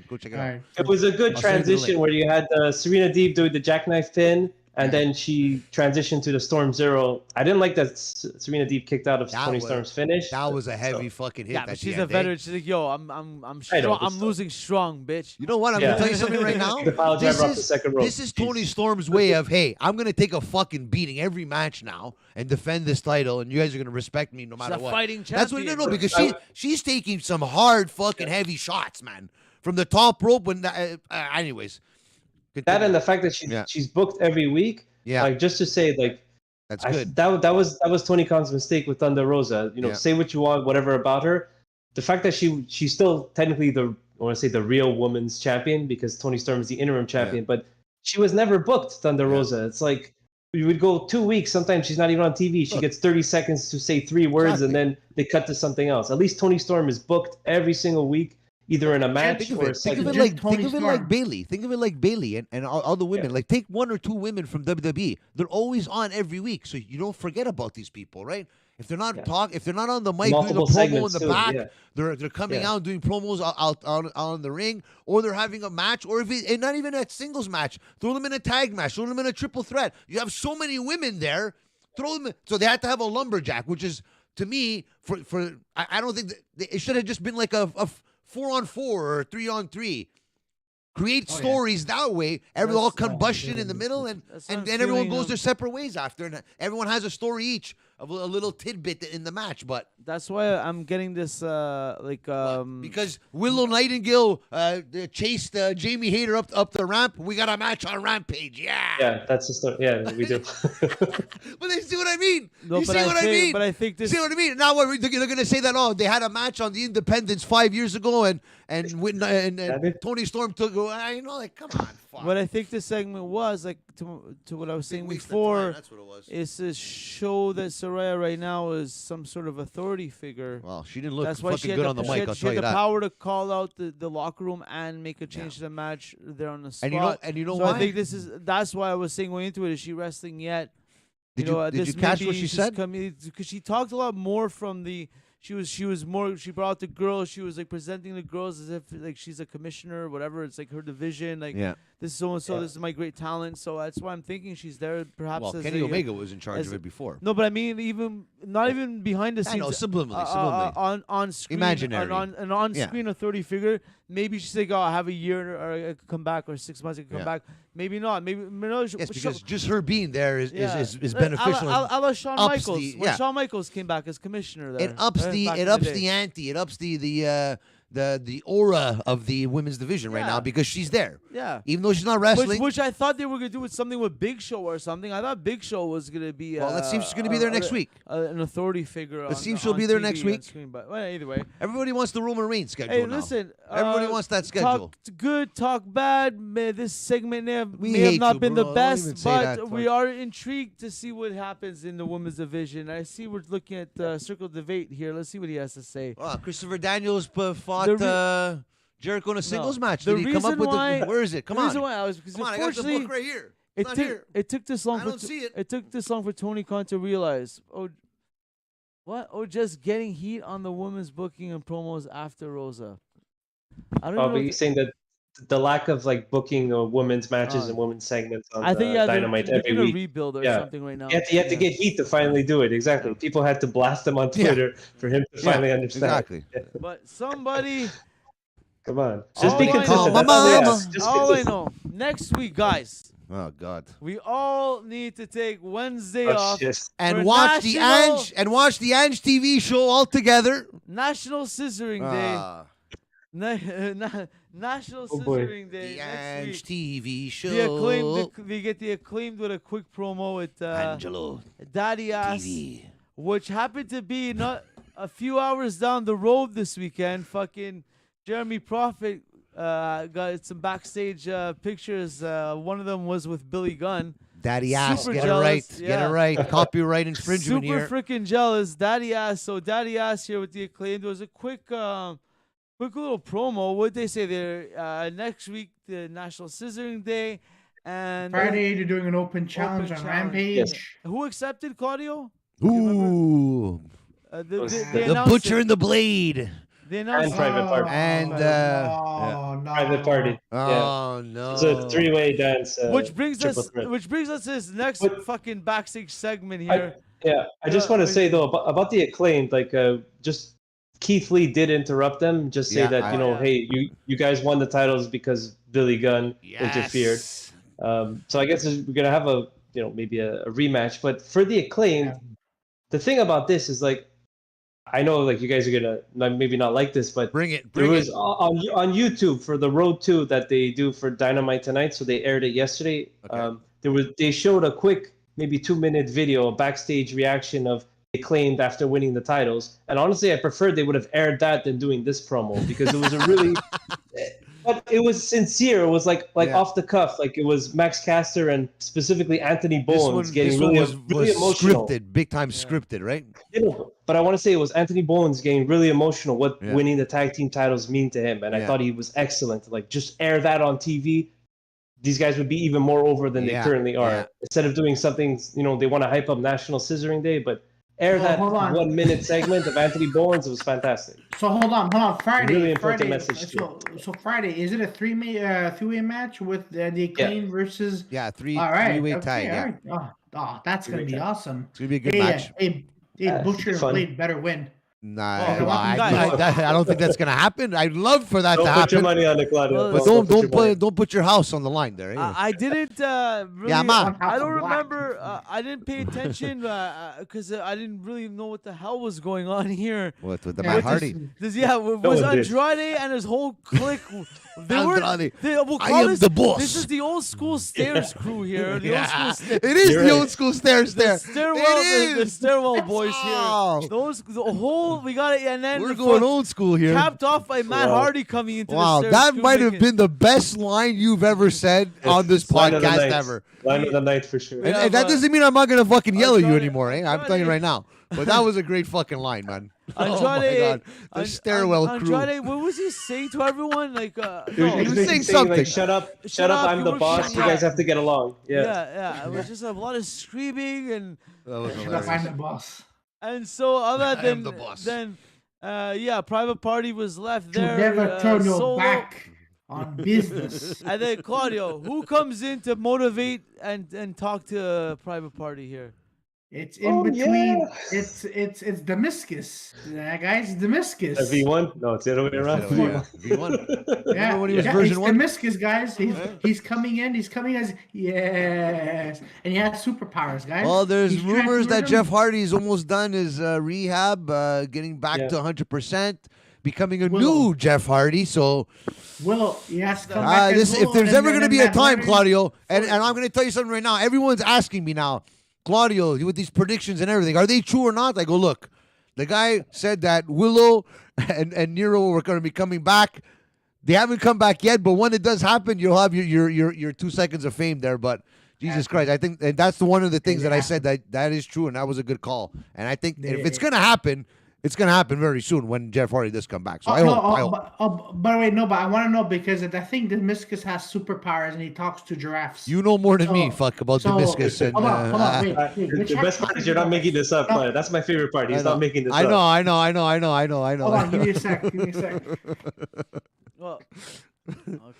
Go check it All out. right. It was a good I'll send you the link. transition where you had Serena Deeb doing the jackknife pin, and then she transitioned to the Storm Zero. I didn't like that Serena Deeb kicked out of That Toni was- Storm's finish. That was a heavy fucking hit. Yeah, at but the she's end, a eh? veteran. She's like, yo, I'm I know, strong. but I'm still. losing strong, bitch. You know what? I'm Yeah. gonna tell you something right now. The pile driver off the second rope. This is Toni Storm's way of, hey, I'm gonna take a fucking beating every match now and defend this title, and you guys are gonna respect me no She's matter a what. fighting That's what champion. no, because she's taking some hard fucking heavy shots, man, from the top rope. When anyways, That continue. and the fact that Yeah. she's booked every week. Yeah. Like, just to say, like, That's good. That was Tony Khan's mistake with Thunder Rosa. You know, Yeah. say what you want, whatever about her. The fact that she's still technically I want to say the real women's champion, because Toni Storm is the interim champion, but she was never booked Thunder Rosa. It's like we would go 2 weeks. Sometimes she's not even on TV. She gets 30 seconds to say 3 words, Exactly. and then they cut to something else. At least Toni Storm is booked every single week, either in a match Think of or a it. Think of segment. it Just like Toni think of it Storm. like Bailey. Think of it like Bailey and all the women. Yeah. Like take 1 or 2 women from WWE. They're always on every week, so you don't forget about these people, right? If they're not if they're not on the mic doing Multiple the promo in segments the too, back, yeah. they're coming Yeah. out doing promos out on the ring, or they're having a match, or and not even a singles match. Throw them in a tag match, throw them in a triple threat. You have so many women there. Throw them. So they had to have a lumberjack, which is to me I don't think it should have just been like a 4-on-4 or 3-on-3. Create stories that way. All combustion in the middle, and That's what I'm then everyone feeling, goes their separate ways after, and everyone has a story each of a little tidbit in the match. But That's why I'm getting this because Willow Nightingale chased Jamie Hayter up the ramp, we got a match on Rampage. Yeah, that's the story. Yeah, we do. But they see what I mean. No, You but see I what I think- mean? but I think this- See what I mean? Now they're going to say that they had a match on the Independents 5 years ago, and Toni Storm took. Like come on. Fuck. what I think this segment was like to what I was saying Waste of before time, that's what it was. is to show that Saraya right now is some sort of authority figure. Well, she didn't look That's why she fucking had good the, on the she mic. had, I'll she tell had you the that. power to call out the locker room and make a change to the match there on the spot. And you know so why? I think that's why I was saying going into it. Is she wrestling yet? Did you this catch maybe what she just said? Because she talked a lot more from the. She was more. She brought out the girls. She was like presenting the girls as if like she's a commissioner or whatever. It's like her division. Like Yeah. this is so and so. Yeah. This is my great talent. So that's why I'm thinking she's there. Perhaps Well, as Kenny a, Omega was in charge as of it before. No, but I mean, not even behind the I scenes. know, subliminally. On screen, Imaginary. on screen authority figure. Maybe she's like, oh, I have a year, or I could come back, or 6 months I could come back. Maybe not. Maybe no. Yes, because just her being there is beneficial. A la Shawn ups Michaels. the- When Shawn Michaels came back as commissioner there. It ups back the in day. the ante. It ups the aura of the women's division right Yeah. now because she's there. Yeah. Even though she's not wrestling. Which I thought they were gonna do with something with Big Show or something. I thought Big Show was gonna be. Well, let's see if she's gonna be there next week. An authority figure. Let's on- see if she'll on be there TV, next on week. screen, but well, either way. Everybody wants the Roman Reigns schedule Hey, now. listen. Everybody wants that schedule. Talk good, talk bad. This segment may have hate not you, been Bruno. the Don't even best, say but that. we are intrigued to see what happens in the women's division. I see we're looking at Circle Debate here. Let's see what he has to say. Well, Christopher Daniels fought Jericho in a singles match. The Did he come up reason with why- the? Where is it? Come the on. reason why I was because Come on, I got the unfortunately book right here. it It's not took here. it took this long. I for don't see it. It took this long for Tony Khan to realize. Just getting heat on the women's booking and promos after Rosa. I don't know. But he's saying that the lack of like booking women's matches and women's segments on I think Dynamite they're every doing week. a rebuild or Yeah. something right now. You have to get heat to finally do it. Exactly. Yeah. People had to blast him on Twitter for him to finally understand. Exactly. But somebody. Come on. All Just be I consistent. know- That's all they Mama. ask. Just All I consistent. know, next week, guys, Oh God. we all need to take Wednesday Oh, off. shit. And For watch the National- Ange TV show all together. National Scissoring Day. Ah, National Oh, boy. Scissoring Day the next Ange week. TV show. The acclaimed, we get the acclaimed with a quick promo with Angelo Daddy Ass, TV. which happened to be not a few hours down the road this weekend. Fucking Jeremy Prophet got some backstage pictures. One of them was with Billy Gunn. Daddy ass. Super Get it jealous, right. Get yeah. it right. Copyright infringement Super here. freaking jealous. Daddy Ass. So Daddy Ass here with the acclaimed. There was a quick little promo. What they say there? Next week, the National Scissoring Day. And Friday, you're doing an open challenge on challenge. Rampage. Yes. who accepted, Claudio? Ooh. They The announced butcher it. and the blade. They announced And Private Party. And, no. Private Party. Yeah. Oh no. It's a three-way dance. which brings triple us threat. to this next But- fucking backstage segment here. I just want to what say do you though about the acclaimed, like just Keith Lee did interrupt them. Just say Yeah, that hey, you guys won the titles because Billy Gunn interfered. So I guess we're gonna have maybe a rematch. But for the acclaimed, the thing about this is like, I know like you guys are gonna maybe not like this, but Bring it. there Bring was it. on YouTube for the Road 2 that they do for Dynamite tonight. So they aired it yesterday. Okay. They showed a quick maybe 2-minute video, a backstage reaction of Acclaimed after winning the titles. And honestly, I preferred they would have aired that than doing this promo because it was a really, but it was sincere. It was like off the cuff. Like it was Max Caster and specifically Anthony Bowens getting really emotional. Scripted, big time scripted, right? But I want to say it was Anthony Bowens getting really emotional what winning the tag team titles mean to him. And I thought he was excellent. Like just air that on TV. These guys would be even more over than they currently are. Yeah. Instead of doing something, they want to hype up National Scissoring Day, but air that hold on. 1-minute segment of Anthony Bowens. It was fantastic. So hold on. Friday. Really important Friday. message So Friday, is it a three-way match with the acclaimed versus? Yeah, All right. three-way okay, tag. all Yeah. right. Oh, that's gonna be awesome. It's gonna be a good match. Hey, Butcher and fun. Blade better win. Nah, Oh, well, I guys. don't think that's gonna happen. I'd love for that Don't to put your happen, money on it, Claudio. Well, but don't put your house on the line there. Eh? I didn't really. Yeah, man. I don't Black. remember. I didn't pay attention because I didn't really know what the hell was going on here. What with the Yeah, Matt just- Hardy? Was one did. Andrade and his whole clique. They were. Andrade, We'll I call am this, the boss. This is the old school stairs crew here. The old school stairs. It is You're the right. old school stairs there. The stairwell boys Wow. here. The whole we got it, and then We're the going fuck- old school here. capped off by Matt Wow. Hardy coming into Wow, the stairs. that crew might have making- been the best line you've ever said on this Line of the podcast night. ever. Line of the night for sure. And, Yeah, and that but- doesn't mean I'm not gonna fucking yell at you Andrade- anymore. Eh? I'm telling you right now. But that was a great fucking line, man. Oh my god, the stairwell crew. Andrade, what was he saying to everyone? Like, He no, was he was basically saying something. Like, shut up, I'm you the were boss. shut You up. guys have to get along. Yeah. yeah. It was just a lot of screaming and That was Should I find hilarious. the boss? so other I am than the boss. then Private Party was left To there. never turn your solo. back on business. And then Claudio, who comes in to motivate and talk to a private party here? It's in between. It's Damascus, guys. Damascus. V1? No, it's the other way around. V1. Yeah, when he was yeah, version it's 1? Damascus, guys. He's coming in. He's coming as yes, and he has superpowers, guys. Well, there's He's rumors that transferred Jeff him. Hardy's almost done his rehab, getting back to 100%, becoming a Willow. new Jeff Hardy. So, Willow, he has to come back as if Willow, there's and ever then going to be a Matt time, Hardy- Claudio, and I'm going to tell you something right now. Everyone's asking me now, Claudio, with these predictions and everything, are they true or not? I go, look, the guy said that Willow and Nero were going to be coming back. They haven't come back yet, but when it does happen, you'll have your 2 seconds of fame there. But Jesus Christ, I think and that's one of the things that I said that is true, and that was a good call. And I think if it's going to happen, it's going to happen very soon when Jeff Hardy does come back. So I hope. By the way, no, but I want to know because I think Damascus has superpowers and he talks to giraffes. You know more than me, about Damascus. And, hold on, wait. The best part is you're not making this up. That's my favorite part. He's not making this I up. know. Hold on, give me a sec. Well,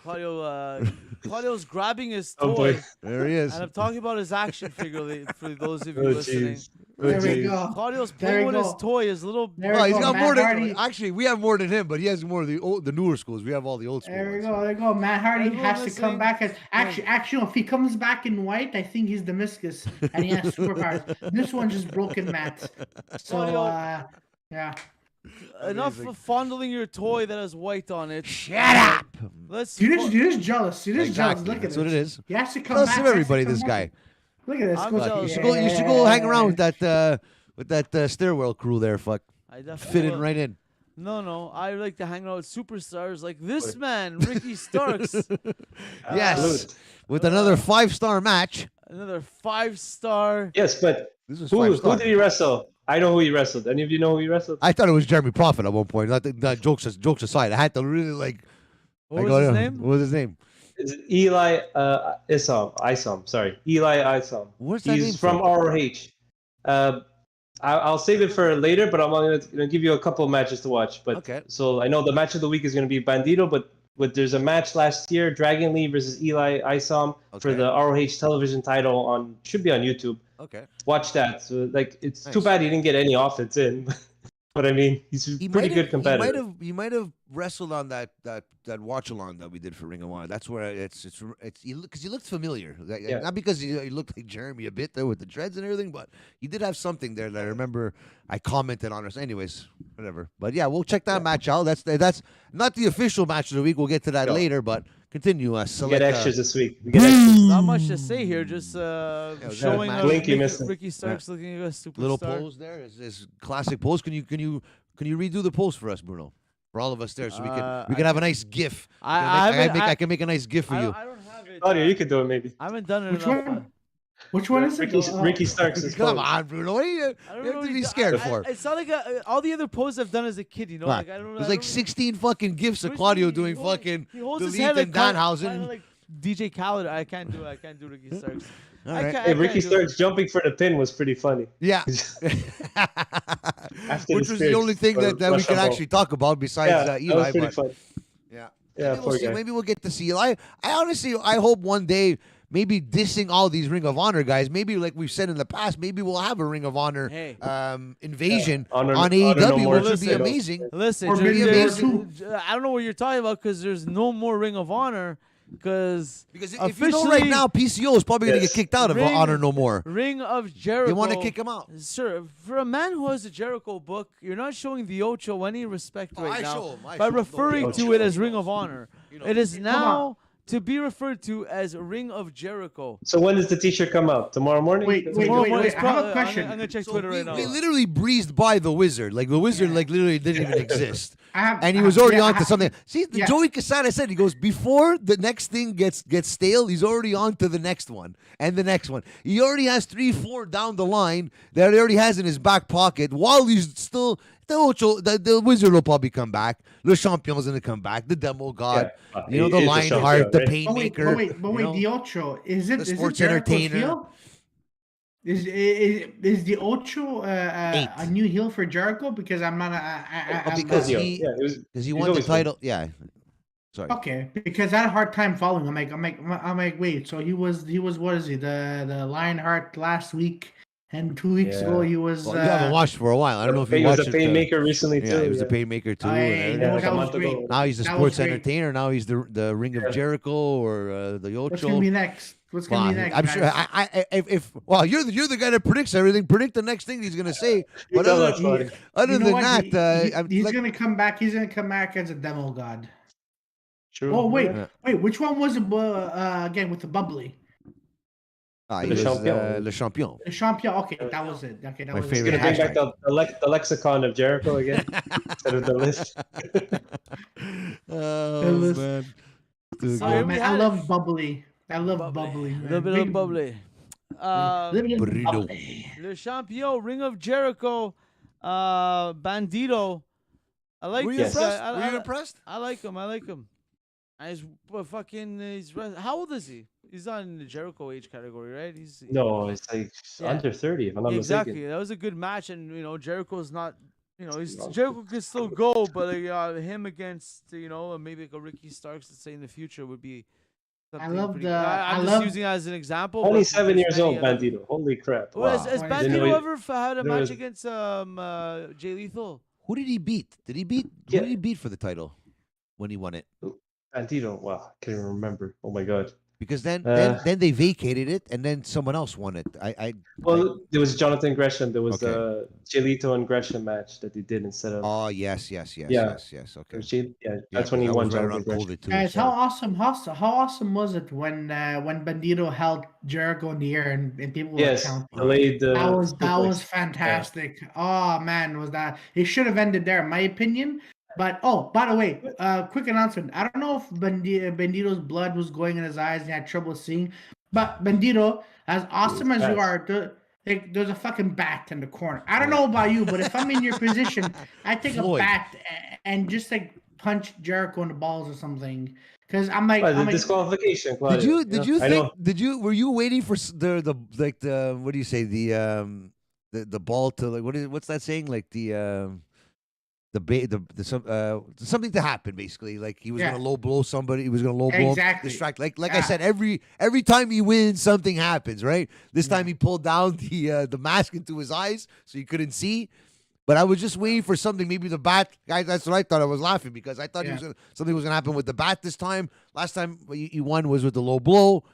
Claudio's grabbing his Oh, toy, boy. There he is. and I'm talking about his action figure for those of you Oh, listening. jeez. There we go. Claudio's There playing we with his go. toy, his little. There Well, we he's go. got Matt more than Hardy. actually. We have more than him, but he has more of the newer schools. We have all the old schools. There we go. There we go. Matt Hardy Everyone has to listening? come back as actually. If he comes back in white, I think he's Damascus and he has superpowers. This one just broken Matt. So yeah. Enough of fondling your toy that has white on it. Shut up. Let's. You're just jealous. You're just jealous. Look at That's this. what it is. He has to come Tell back. some He has to everybody come this guy. back. Look at this. I'm Goes, jealous. You should go hang around with that stairwell crew there. Fuck, I definitely fit in will. right in. No. I like to hang out with superstars like this man, Ricky Starks. Yes, with another 5-star match. Another 5-star. Yes, but This is who 5-star. did he wrestle? I know who he wrestled. Any of you know who he wrestled? I thought it was Jeremy Prophet at one point. Not jokes aside. I had to really What was his name? What was his name? It's Eli Isom. Sorry, Eli Isom. Where's that He's name from ROH. I'll save it for later, but I'm going to give you a couple of matches to watch. But Okay. So I know the match of the week is going to be Bandido, but there's a match last year, Dragon Lee versus Eli Isom for Okay. the ROH television title should be on YouTube. Okay. Watch that. So it's Nice. too bad he didn't get any offense in. But I mean, he's a pretty good competitor. He might have wrestled on that watch along that we did for Ring of Honor. That's where it's because he looked familiar. Yeah. Not because he looked like Jeremy a bit there with the dreads and everything, but he did have something there that I remember I commented on. Anyways, whatever. But yeah, we'll check that match out. That's not the official match of the week. We'll get to that later, but continue. We Select get extras this week. We get extras. Not much to say here, just showing Matt how Blinky missing. Ricky Starks looking like a superstar. little pose there is classic pose. Can you redo the pose for us, Bruno? For all of us there, so we can have a nice GIF. I can make a nice GIF for you. I don't have it. Claudio, you can do it maybe. I haven't done it Which enough. one? Which one is it? Ricky Starks is Come close. on, Bruno. What are you I don't have know to what be he- scared I- for? It's not like all the other poses I've done as a kid, you know. Fuck. Like, I don't. There's I like don't- 16 fucking gifs of Where's Claudio he? doing He holds- fucking he holds his delete head and kinda Danhausen. like DJ Khaled. I can't do Ricky Starks. All I right. can't- Hey, I Ricky can't do it. Starks jumping for the pin was pretty funny. Yeah. After Which was the spears only thing or that we Russian can Ball. actually talk about besides Yeah, that was Eli. pretty But fun. yeah. Yeah, Maybe poor guy. maybe we'll get to see Eli. I honestly, I hope one day, maybe dissing all these Ring of Honor guys, maybe like we've said in the past, maybe we'll have a Ring of Honor Hey. invasion Yeah. Honor on no AEW, more. which would be Listen. amazing. Listen, Or maybe there's- there I don't know what you're talking about because there's no more Ring of Honor because Because if you know right now, PCO is probably going to Yes. get kicked out of Ring- Honor no more. Ring of Jericho. They want to kick him out. Sir, for a man who has a Jericho book, you're not showing the Ocho any respect Oh, right I now show him. I by show him. referring Don't to show it him. as Ring of Honor. It is now to be referred to as Ring of Jericho. So when does the T-shirt come out? Tomorrow morning? Wait, Tomorrow morning, wait, it's I have a probably- question. I'm gonna check So Twitter right now. we literally breezed by the Wizard. Like the Wizard, like literally didn't even exist. And he I was have- already yeah, on I to have- something. See, yeah. Joey Casada said, he goes, before the next thing gets stale, he's already on to the next one and the next one. He already has 3-4 down the line that he already has in his back pocket while he's still, the Wizard will probably come back. Le Champion's going to come back. The Demo God. Yeah. You know, the He is the Lionheart, the champion, right? Painmaker. But wait, the Ocho is it the is it sports Jericho's entertainer. heel? Is the Ocho a new heel for Jericho? Because I'm not. Because Yeah, he yeah, it was- because he he's won the always been. title. Yeah. Sorry. Okay, because I had a hard time following. I'm like, wait. So he was what is he? The Lionheart last week, and 2 weeks ago Yeah. he was. Well, you haven't watched for a while. I don't know if you He was watched a it. Painmaker recently too. Yeah, he was a Painmaker too. I and know Yeah, everything. like that a was month great. ago. Now he's a That was sports great. entertainer. Now he's the Ring of Yeah. Jericho or the What's gonna Yocho. be next? What's gonna be next? I'm sure. guys? If well, you're the guy that predicts everything. Predict the next thing he's gonna say. But tell other, us, buddy. other You know than what? that, I'm He's like, gonna come back. He's gonna come back as a demo god. True. Oh wait, Yeah. which one was it? Again with the bubbly, he Le was Champion. Le Champion. the champion. Okay, that was it. Okay, that My was He's favorite gonna bring it. back the lexicon of Jericho again instead of the list. Oh list. man. Too So Oh good. we man, I had- love bubbly. I love bubbly. A Man. little bit Big- of bubbly. little bit of Burrito. bubbly. Le Champion, Ring of Jericho, Bandido. I like Were you this impressed? guy. Were you impressed? I like him. I like him. And he's how old is he? He's not in the Jericho age category, right? He's No, it's like Yeah. under 30, if I'm not exactly. mistaken. That was a good match, and Jericho's not. He's- Jericho can still go, but him against maybe like a Ricky Starks, let's say in the future would be. Something love pretty- the- I'm I just love- using it as an example. Only but 7 there's years old, many other- Bandido. Holy crap. Well, Wow. has Wow. Bandido Didn't know ever had a there match was- against Jay Lethal? Who did he beat? Who Yeah. did he beat for the title when he won it? Bandido, wow, I can't even remember. Oh my god. Because then Uh, they vacated it and then someone else won it. Well, there was Jonathan Gresham. There was Okay. the Chelito and Gresham match that they did instead of. Oh yes. Yeah. Okay. Yeah, that's Yeah, when he that won was right Jonathan around Gresham. COVID too. Guys, so- how awesome was it when Bandido held Jericho in the air and people were Yes, counting? delayed the. That was suplex. fantastic. Oh man, was that? It should have ended there, in my opinion. But by the way, quick announcement. I don't know if Bandido's blood was going in his eyes and he had trouble seeing. But Bandido, as awesome as you fast. are, there's a fucking bat in the corner. I don't know about you, but if I'm in your position, I take Floyd. a bat and just like punch Jericho in the balls or something. Because I'm like, Well, the disqualification. Claudio, Did you I know. think? Were you waiting for the what do you say the ball to like what's that saying like something to happen basically like he was Yeah. gonna low blow somebody, he was gonna low blow him, Exactly. distract like I Yeah. said, every time he wins something happens, right? This time he pulled down the mask into his eyes so he couldn't see. But I was just waiting for something, maybe the bat. Guys, that's what I thought. I was laughing because I thought something was gonna happen with the bat this time. Last time he won was with the low blow.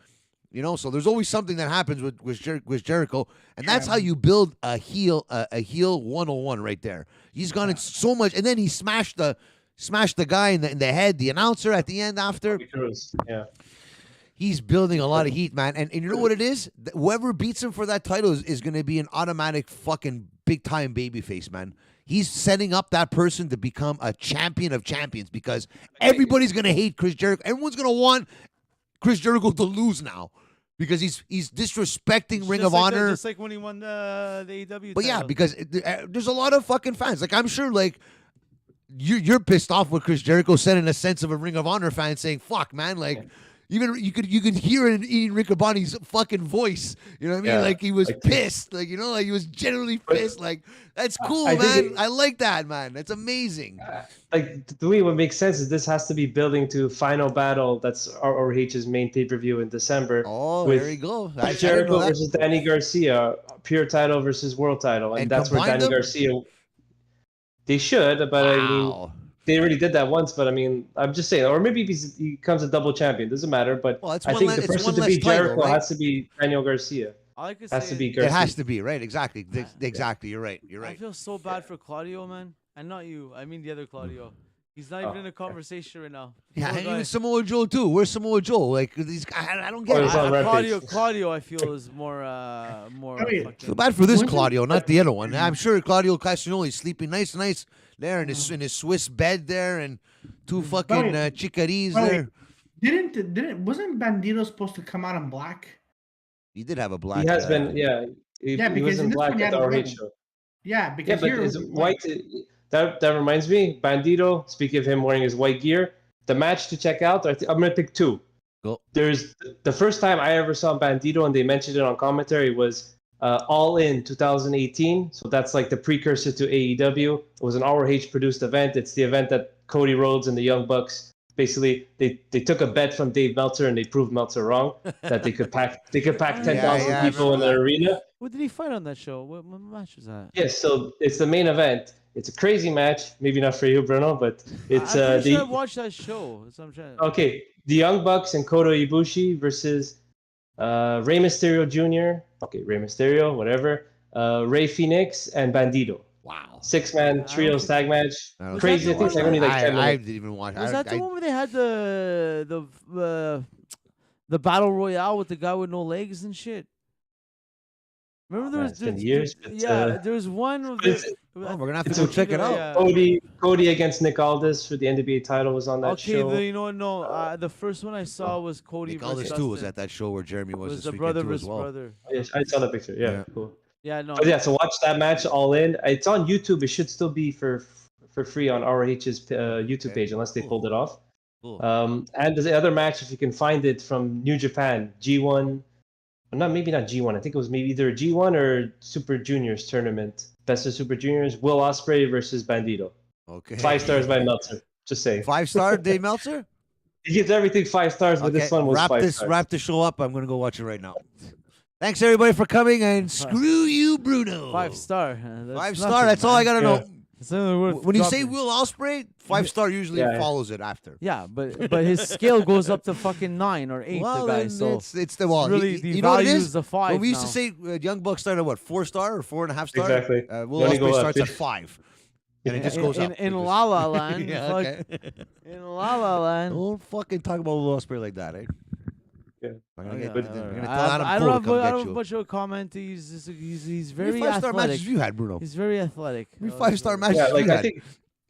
So there's always something that happens with Jericho, and that's how you build a heel 101 right there. He's gone in so much, and then he smashed the guy in the head, the announcer at the end after. Yeah. He's building a lot of heat, man. And you know what it is? Whoever beats him for that title is going to be an automatic fucking big-time babyface, man. He's setting up that person to become a champion of champions because everybody's going to hate Chris Jericho. Everyone's going to want Chris Jericho to lose now because he's disrespecting Ring of Honor. Just like when he won the AEW But yeah, title. because there's a lot of fucking fans. Like I'm sure, like you're pissed off with Chris Jericho said in a sense of a Ring of Honor fan saying, "Fuck, man!" Like you could hear it in Riccaboni's fucking voice. You know what I mean? Yeah. Like he was Like- pissed. Like like he was genuinely pissed. Like that's cool, I think man. I like that, man. That's amazing. Like to me, what makes sense is this has to be building to Final Battle. That's ROH's main pay-per-view in December. Oh, with there you go. I didn't know Jericho that. versus Danny Garcia, pure title versus world title, and that's where combine Danny them? Garcia. They should, but I mean, Wow. they already did that once. But I mean, I'm just saying, or maybe he becomes a double champion. Doesn't matter. But Well, it's I one think le- the it's person one to less beat title, Jericho right? has to be Daniel Garcia. all I can Has say to be is- Garcia. It has to be, right? Exactly. Exactly. You're right. You're I right. feel so bad for Claudio, man, and not you. I mean the other Claudio. He's not even in a conversation right now. Yeah, Poor and guy. even Samoa Joe too. Where's Samoa Joe? Like these, I don't get Oh, it. he's on Rampage. Claudio, I feel is more. Wait. fucking- Feel bad for this Wasn't- Claudio, not the other one. I'm sure Claudio Castagnoli is sleeping nice there in his Swiss bed there, and two fucking Wait. chicaries Wait. there. Wasn't Bandido supposed to come out in black? He did have a black. He has been, yeah. He because was in in this black one he at had the a ROH red. show. Yeah, Yeah, because but here is white. That reminds me, Bandido. Speaking of him wearing his white gear, the match to check out. I'm gonna pick two. Go. There's the first time I ever saw Bandido, and they mentioned it on commentary, was All In 2018. So that's like the precursor to AEW. It was an ROH produced event. It's the event that Cody Rhodes and the Young Bucks basically they took a bet from Dave Meltzer and they proved Meltzer wrong that they could pack 10,000 yeah, I people in the remember that. arena. What did he fight on that show? What match was that? Yes, so it's the main event. It's a crazy match. Maybe not for you, Bruno, but it's I'm pretty sure I watched that show. So I'm trying. okay. The Young Bucks and Kota Ibushi versus Rey Mysterio Jr. Okay, Rey Mysterio, whatever. Ray Phoenix and Bandido. Wow. 6-man trios tag match. Was Crazy. that I the think it's like one only like 10 I minutes. didn't even watch. Was that the one where they had the battle royale with the guy with no legs and shit? Remember there Man, was it's been years, but, there was one. With it's- Oh, we're gonna have to It's go okay, check it out. yeah. Cody against Nick Aldis for the NBA title was on that Okay, show. you know what? No, the first one I saw was Cody Nick versus Aldis too was at that show where Jeremy was, was this the brother weekend too as versus well. brother. Yes, I saw the picture. Yeah, cool. Yeah, no. But yeah, so watch that match all in. It's on YouTube. It should still be for free on ROH's YouTube page unless they pulled it off. Cool. And the other match, if you can find it, from New Japan G1, maybe not G1. I think it was maybe either a G1 or Super Juniors tournament. Best of Super Juniors. Will Ospreay versus Bandido. Okay. 5 stars by Meltzer. Just saying. 5-star Dave Meltzer. He gives everything 5 stars, but this one was 5 stars. Wrap this show up. I'm gonna go watch it right now. Thanks everybody for coming, and screw you, Bruno. 5-star. 5-star. That's all I gotta know. It's only worth When you say dropping. Will Ospreay, 5-star usually Yeah. follows it after. Yeah, but his scale goes up to fucking 9 or 8. Well, the guy, then so it's the well. really you the know what it value is? is the 5. When we used now. to say Young Bucks started at what, 4-star or 4.5 star? Exactly. Will You only go Ospreay up, starts yeah. at 5, and it just goes up. in La La Land. Yeah, fuck, okay. in La La Land. Don't fucking talk about Will Ospreay like that, eh? Yeah. I'm Oh, gonna yeah, get, all I'm right. gonna tell Adam I Cole don't to come have get you. much of a comment. He's How very many 5-star matches athletic. you had, Bruno? He's very athletic. How many 5-star matches Yeah, like you I had? think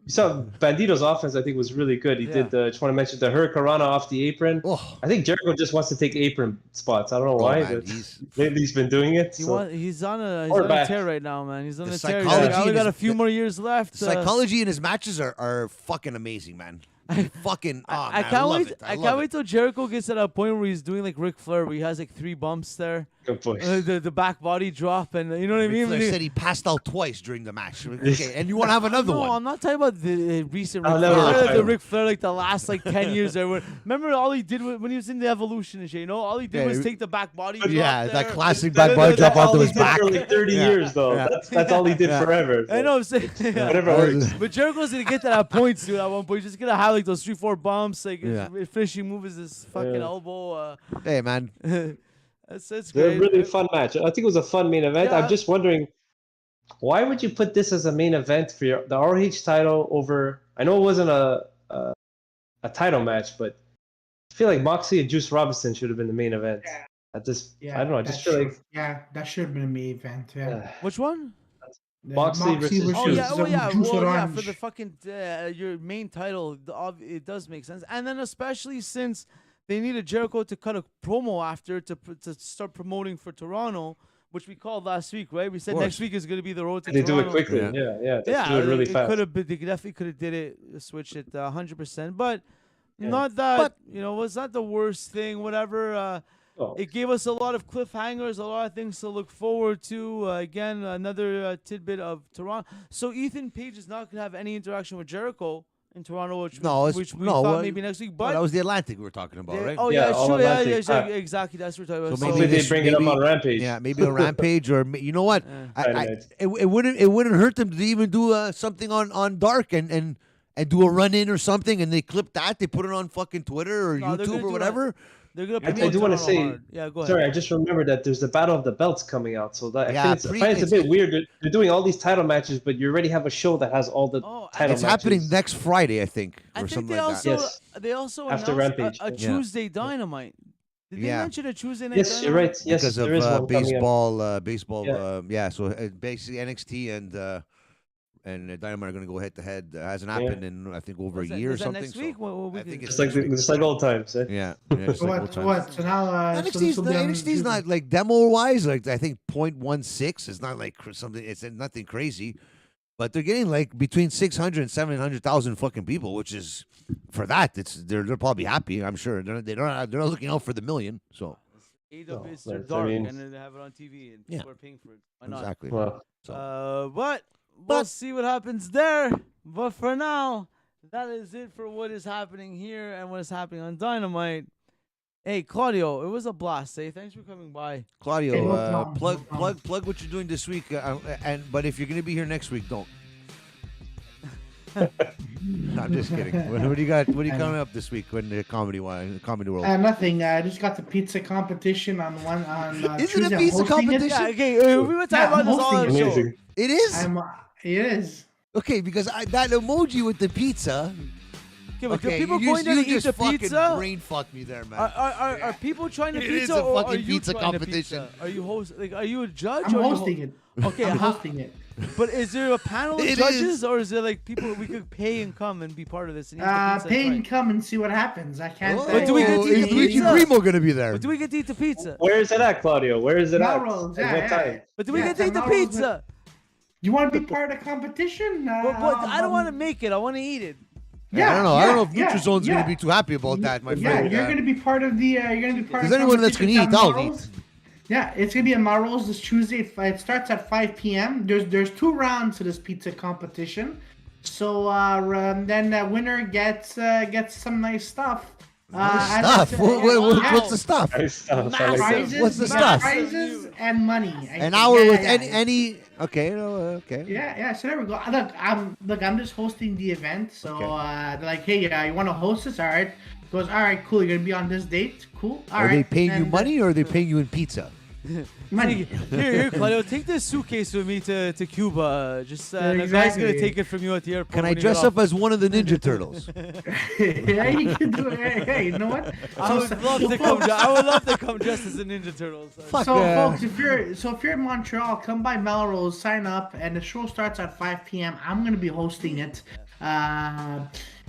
you saw Bandido's offense. I think was really good. He Yeah. did. Just want to mention the Hurricanrana off the apron. Oh, I think Jericho just wants to take apron spots. I don't know why, man, but he's lately he's been doing it. So. He's on a Or back. tear right now, man. He's on The a tear. He's psychology like, I only in got a his- few more years left. psychology in his matches are fucking amazing, man. He fucking, I man, can't love wait. it. I love can't it. wait till Jericho gets to that point where he's doing like Ric Flair, where he has like 3 bumps there, Good point. the back body drop, and you know what I mean. Flair said he passed out twice during the match. Okay, and you want to have another No, one? I'm not talking about the recent I'll Ric never Flair. retire. The Ric Flair, like the last like 10 years there. Remember all he did when he was in the Evolution and shit. You know, all he did Yeah, was take the back body. drop Yeah, there. that classic That- back body that- drop that's onto all his he did back. for like 30 Yeah. years, though. Yeah. That's all he did Yeah. forever. I know. I'm saying. Yeah. Whatever works. But Jericho's gonna get to that point soon. At one point, he's just gonna have like those 3-4 bumps. Like Yeah. his finishing move is this fucking Yeah. elbow. Hey, man. That's It's a great. really fun match. I think it was a fun main event. Yeah. I'm just wondering, why would you put this as a main event for the ROH title over? I know it wasn't a title match, but I feel like Moxley and Juice Robinson should have been the main event. Yeah. At this, Yeah, I don't know. I just feel like that should have been a main event. Yeah. Which one? Moxley versus Oh Juice. yeah, well yeah, Juice well, yeah. Orange. For the fucking your main title, it does make sense. And then especially since they needed Jericho to cut a promo after to start promoting for Toronto, which we called last week, right? We said course. next week is going to be the road to They do Toronto. it quickly. Yeah. Yeah. They Yeah, do it really fast. could have been. They definitely could have did it, switch it 100%. But Yeah. not that. But- was not the worst thing. Whatever. Oh. It gave us a lot of cliffhangers, a lot of things to look forward to. Again, another tidbit of Toronto. So Ethan Page is not going to have any interaction with Jericho in Toronto, which we thought maybe next week. But that was the Atlantic we were talking about, right? oh Yeah, yeah, all sure, yeah, Atlantic. exactly. That's what we're talking about. So Hopefully maybe they bring it up on Rampage. Yeah, maybe on Rampage, or you know what? Dynamite. It wouldn't hurt them to even do something on Dark and do a run in or something, and they clip that, they put it on fucking Twitter or No, they're gonna YouTube or do whatever. They're gonna I promote do want to Toronto say, hard. Yeah, go ahead. sorry, I just remembered that there's the Battle of the Belts coming out. So that Yeah, I find it's a bit weird. They're doing all these title matches, but you already have a show that has all the Oh, title It's matches. happening next Friday, I think, I or think something they like also that. Yes. they also After announced Rampage. a Yeah. Tuesday Dynamite. Did they Yeah. mention a Tuesday night? Yes, you're Dynamite? right. Yes, Because of there is one coming up. baseball. Yeah. So basically NXT and Dynamite are going to go head to head. Hasn't happened in I think over Is a that- year or is that something. next so week? What week I think is it's it? Just like old times. Eh? yeah. Just like old times. What? So now NXT's not like demo wise. Like I think 0.16 is not like something. It's nothing crazy, but they're getting like between 600 and 700,000 fucking people, which is for that. They're probably happy. I'm sure they're not looking out for the million. So AEW is but, dark, I mean- and then they have it on TV, and Yeah. people are paying for it. Why not? exactly. Well, So But we'll But- see what happens there. But for now, that is it for what is happening here and what is happening on Dynamite. Hey, Claudio, it was a blast. Hey, thanks for coming by. Claudio, Hey, no problem, no plug problem. what you're doing this week, but if you're gonna be here next week, don't. No, I'm just kidding. What do you got? What are you coming up this week in the comedy world? Nothing. I just got the pizza competition on Is it a Tuesday. I'm pizza hosting it. competition? Yeah, okay, we were talking about this all on the show. Amazing. It is. It is. Okay, because that emoji with the pizza. Okay, but Okay, people you going there to eat just the fucking pizza? brain fuck me there, man. Are people trying to It pizza is a or are fucking you pizza trying to competition. pizza? Are you are you a judge? I'm or are you hosting it. Okay, I'm how- hosting it. But is there a panel of It judges, is. or is there like people we could pay and come and be part of this? And eat the pizza Pay and and come and see what happens. I can't. Oh, But do we get to eat is the Luigi pizza? Primo gonna be there? But do we get to eat the pizza? Where is it at, Claudio? Where is it at? Melrose, At what time? But do we Yeah, get to eat the tomorrow's pizza? You want to be part of the competition? But I don't want to make it. I want to eat it. Yeah, I don't know. I don't know if yeah, Nutrizone's yeah. gonna be too happy about that, my Yeah, friend. you're gonna be part of the. You're gonna be part Is of. the anyone that's gonna competition eat, I'll at Melrose. eat. Yeah, it's gonna be at Melrose this Tuesday. It starts at 5 p.m. There's 2 rounds to this pizza competition, so then the winner gets some nice stuff. As I Stuff. said, What's the stuff? Nice stuff. I like that. prizes? What's the stuff? Prizes and money. An hour with any. Okay, okay. Yeah. So there we go. Look, I'm just hosting the event. So Okay. they're like, hey, you want to host this? All right. Goes, all right, cool. You're gonna be on this date. Cool. All Are right. they paying you And, money or are they paying you in pizza? Money. Here, Claudio, take this suitcase with me to Cuba. Just the guy's Exactly. gonna take it from you at the airport. Can I when you dress get up as one of the Ninja Turtles? Yeah, you can do it. Hey, you know what? I would love to come. I would love to come dressed as a Ninja Turtle. So. Fuck. So, folks, if you're in Montreal, come by Melrose, sign up, and the show starts at 5 p.m. I'm gonna be hosting it,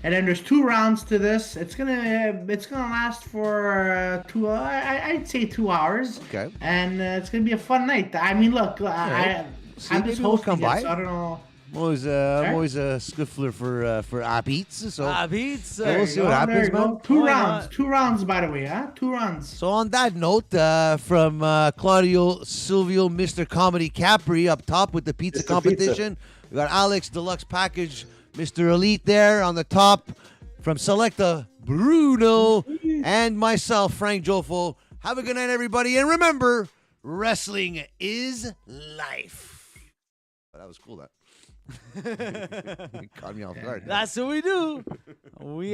and then there's 2 rounds to this. It's gonna last for I'd say 2 hours. Okay. And it's gonna be a fun night. I mean, look, right. See, I'm maybe just we'll hosting come it, by. so I don't know. I'm always a scuffler for beats. So Pizza. we'll see what There happens, you go. man. 2 Why rounds. not? 2 rounds, by the way, huh? 2 rounds. So on that note, from Claudio Silvio, Mr. Comedy Capri up top with the pizza Mr. competition. We got Alex Deluxe Package, Mr. Elite there on the top. From Selecta, Bruno, and myself, Frank Jofo. Have a good night, everybody. And remember, wrestling is life. Oh, that was cool, that. Caught me off guard. That's what we do. We